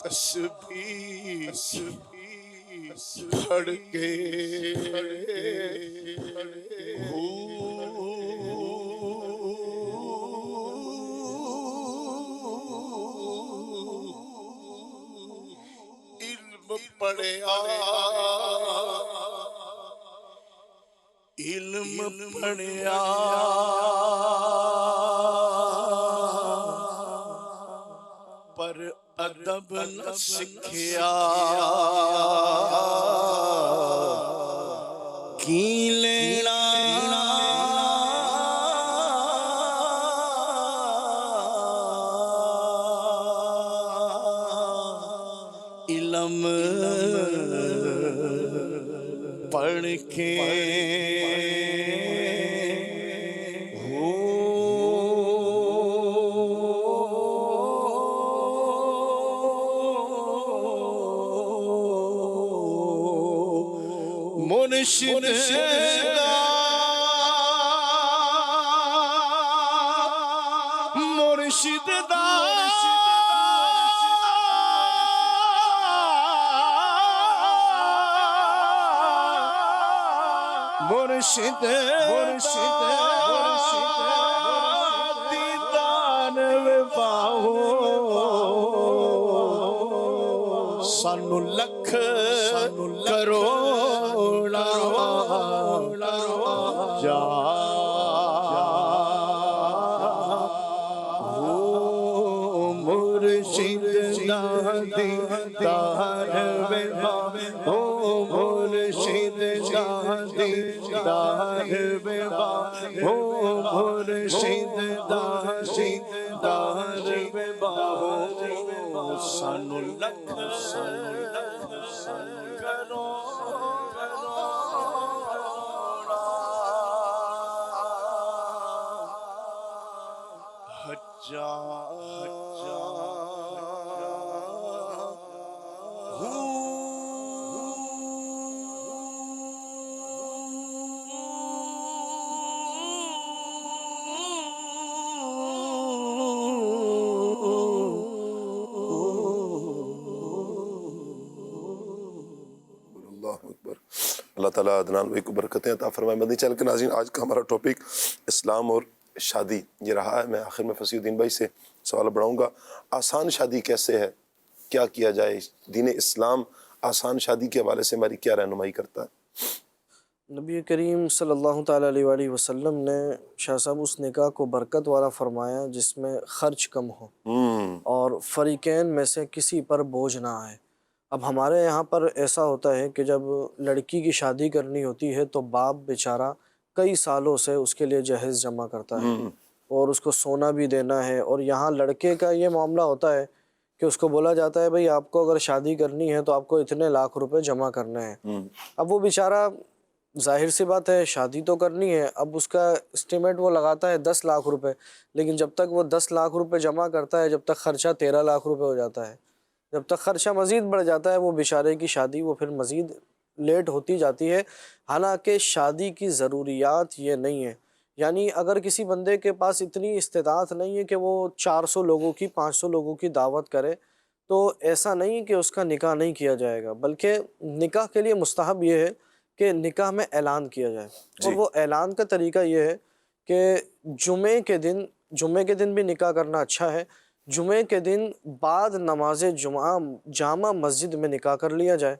تسبیح پڑھ کے علم پڑھیا پر ادب نہ سکھیا کی لینا علم پڑھ کے مرشد دا مرشد دیدان وفاہو سانو لکھ کروڑا جا مرشد دیدار وفاہو مرشد دیدار وفاہو مرشد دیدار وفاہو سانو لکھ اللہ تعالیٰ عدنان بھائی کو برکتیں عطا فرمائے۔ مدنی چینل کے ناظرین، آج کا ہمارا ٹاپک اسلام اور شادی یہ رہا ہے۔ میں آخر میں فصیح الدین بھائی سے سوال بڑھاؤں گا، آسان شادی کیسے ہے، کیا کیا جائے؟ دین اسلام آسان شادی کے حوالے سے ہماری کیا رہنمائی کرتا ہے؟ نبی کریم صلی اللہ تعالیٰ علیہ وآلہ وسلم نے شاہ صاحب اس نکاح کو برکت والا فرمایا جس میں خرچ کم ہو اور فریقین میں سے کسی پر بوجھ نہ آئے۔ اب ہمارے یہاں پر ایسا ہوتا ہے کہ جب لڑکی کی شادی کرنی ہوتی ہے تو باپ بیچارہ کئی سالوں سے اس کے لیے جہیز جمع کرتا ہے اور اس کو سونا بھی دینا ہے، اور یہاں لڑکے کا یہ معاملہ ہوتا ہے کہ اس کو بولا جاتا ہے بھئی آپ کو اگر شادی کرنی ہے تو آپ کو اتنے لاکھ روپے جمع کرنے ہیں۔ اب وہ بیچارہ ظاہر سی بات ہے شادی تو کرنی ہے، اب اس کا اسٹیمیٹ وہ لگاتا ہے 10 لاکھ روپے، لیکن جب تک وہ 10 لاکھ روپے جمع کرتا ہے جب تک خرچہ 13 لاکھ روپے ہو جاتا ہے، جب تک خرچہ مزید بڑھ جاتا ہے وہ بیچارے کی شادی وہ پھر مزید لیٹ ہوتی جاتی ہے۔ حالانکہ شادی کی ضروریات یہ نہیں ہے، یعنی اگر کسی بندے کے پاس اتنی استطاعت نہیں ہے کہ وہ 400 لوگوں کی 500 لوگوں کی دعوت کرے تو ایسا نہیں کہ اس کا نکاح نہیں کیا جائے گا، بلکہ نکاح کے لیے مستحب یہ ہے کہ نکاح میں اعلان کیا جائے، اور وہ اعلان کا طریقہ یہ ہے کہ جمعے کے دن بھی نکاح کرنا اچھا ہے. جمعے کے دن بعد نماز جمعہ جامع مسجد میں نکاح کر لیا جائے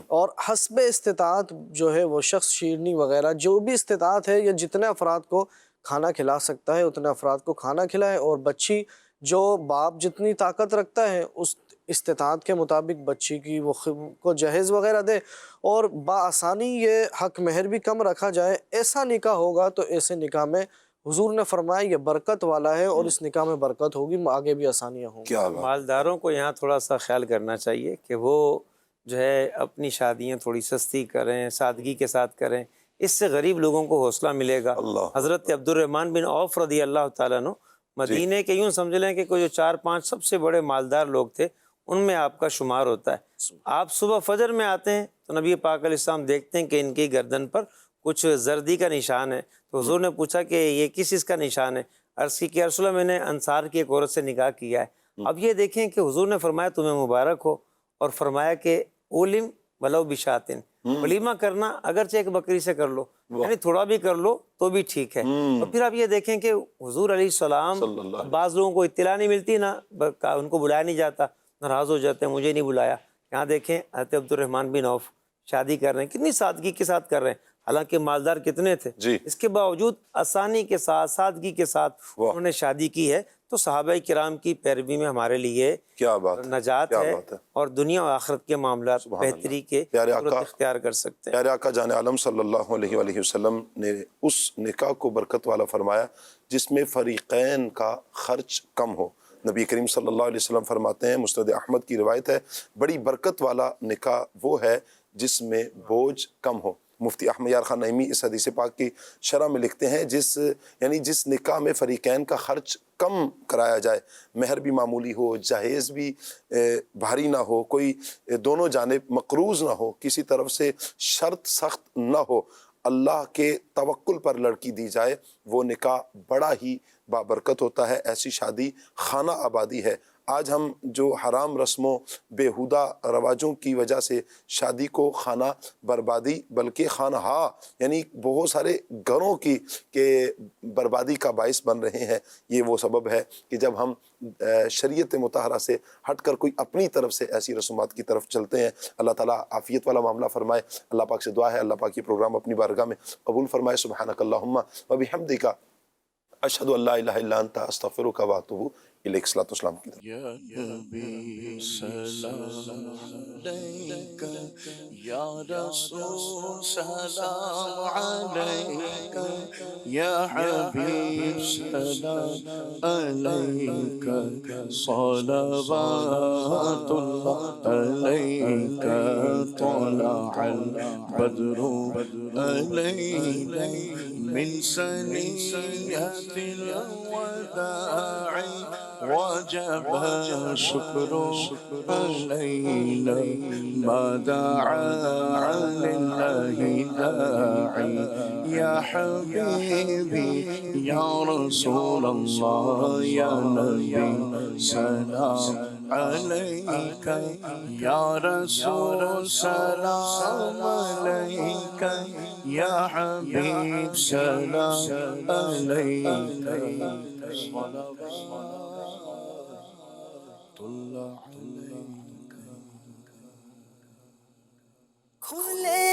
اور حسب استطاعت جو ہے وہ شخص شیرنی وغیرہ جو بھی استطاعت ہے یا جتنے افراد کو کھانا کھلا سکتا ہے اتنے افراد کو کھانا کھلائے، اور بچی جو باپ جتنی طاقت رکھتا ہے اس استطاعت کے مطابق بچی کی وہ کو جہیز وغیرہ دے، اور بآسانی یہ حق مہر بھی کم رکھا جائے. ایسا نکاح ہوگا تو ایسے نکاح میں حضور نے فرمایا یہ برکت والا ہے اور اس نکاح میں برکت ہوگی، آگے بھی آسانیاں ہوں گی. مالداروں کو یہاں تھوڑا سا خیال کرنا چاہیے کہ وہ جو ہے اپنی شادیاں تھوڑی سستی کریں، سادگی کے ساتھ کریں، اس سے غریب لوگوں کو حوصلہ ملے گا. حضرت عبد الرحمن بن عوف رضی اللہ تعالیٰ عنہ مدینے کے یوں سمجھ لیں کہ کوئی جو 4-5 سب سے بڑے مالدار لوگ تھے ان میں آپ کا شمار ہوتا ہے. آپ صبح فجر میں آتے ہیں تو نبی پاک علیہ السلام دیکھتے ہیں کہ ان کی گردن پر کچھ زردی کا نشان ہے. تو حضور نے پوچھا کہ یہ کس چیز کا نشان ہے؟ عرض کی کہ رسول اللہ میں نے انصار کی ایک عورت سے نکاح کیا ہے. اب یہ دیکھیں کہ حضور نے فرمایا تمہیں مبارک ہو، اور فرمایا کہ اولم ولو بشاتن، ولیمہ کرنا اگرچہ ایک بکری سے کر لو، یعنی تھوڑا بھی کر لو تو بھی ٹھیک ہے. اور پھر آپ یہ دیکھیں کہ حضور علیہ السلام بعض لوگوں کو اطلاع نہیں ملتی نا، ان کو بلایا نہیں جاتا، ناراض ہو جاتے ہیں مجھے نہیں بلایا. یہاں دیکھیں حضرت عبد الرحمن بن عوف شادی کر رہے ہیں، کتنی سادگی کے ساتھ کر رہے ہیں، حالانکہ مالدار کتنے تھے، اس کے باوجود آسانی کے ساتھ سادگی کے ساتھ انہوں نے شادی کی ہے. تو صحابہ کرام کی پیروی میں ہمارے لیے کیا بات نجات ہے اور دنیا و آخرت کے معاملات بہتری کے صورت اختیار کر سکتے ہیں. پیارے آقا جان عالم صلی اللہ علیہ وآلہ وسلم نے اس نکاح کو برکت والا فرمایا جس میں فریقین کا خرچ کم ہو. نبی کریم صلی اللہ علیہ وسلم فرماتے ہیں، مسند احمد کی روایت ہے، بڑی برکت والا نکاح وہ ہے جس میں بوجھ کم ہو. مفتی احمد یار خان نعیمی اس حدیث پاک کی شرح میں لکھتے ہیں جس نکاح میں فریقین کا خرچ کم کرایا جائے، مہر بھی معمولی ہو، جہیز بھی بھاری نہ ہو، کوئی دونوں جانب مقروض نہ ہو، کسی طرف سے شرط سخت نہ ہو، اللہ کے توکل پر لڑکی دی جائے، وہ نکاح بڑا ہی بابرکت ہوتا ہے. ایسی شادی خانہ آبادی ہے. آج ہم جو حرام رسموں بیہودہ رواجوں کی وجہ سے شادی کو خانہ بربادی بلکہ خانہا یعنی بہت سارے گھروں کی کہ بربادی کا باعث بن رہے ہیں، یہ وہ سبب ہے کہ جب ہم شریعت مطہرہ سے ہٹ کر کوئی اپنی طرف سے ایسی رسومات کی طرف چلتے ہیں. اللہ تعالیٰ عافیت والا معاملہ فرمائے. اللہ پاک سے دعا ہے اللہ پاک یہ پروگرام اپنی بارگاہ میں قبول فرمائے. سبحانک اللہم و بحمدک اشہد ان لا الہ الا انت استغفرک و اتوب الیک. الصلاۃ والسلام کی یا نبی سلام علیک، یا رسول سلام علیک، یا حبیب سلام علیک، صلوات اللہ علیک، طلع البدر علینا من ثنیۃ الوداع وجب شکر علینا ما دعا للہ داعی. یا حبیبی یا رسول اللہ یا نبی سلام علیک، یا رسول سلام علیک، یا حبیب سلام علیک، کھلے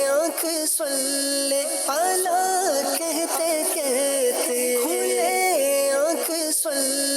آنکھ صلی علی کہتے کہتے، کھلے آنکھ صلی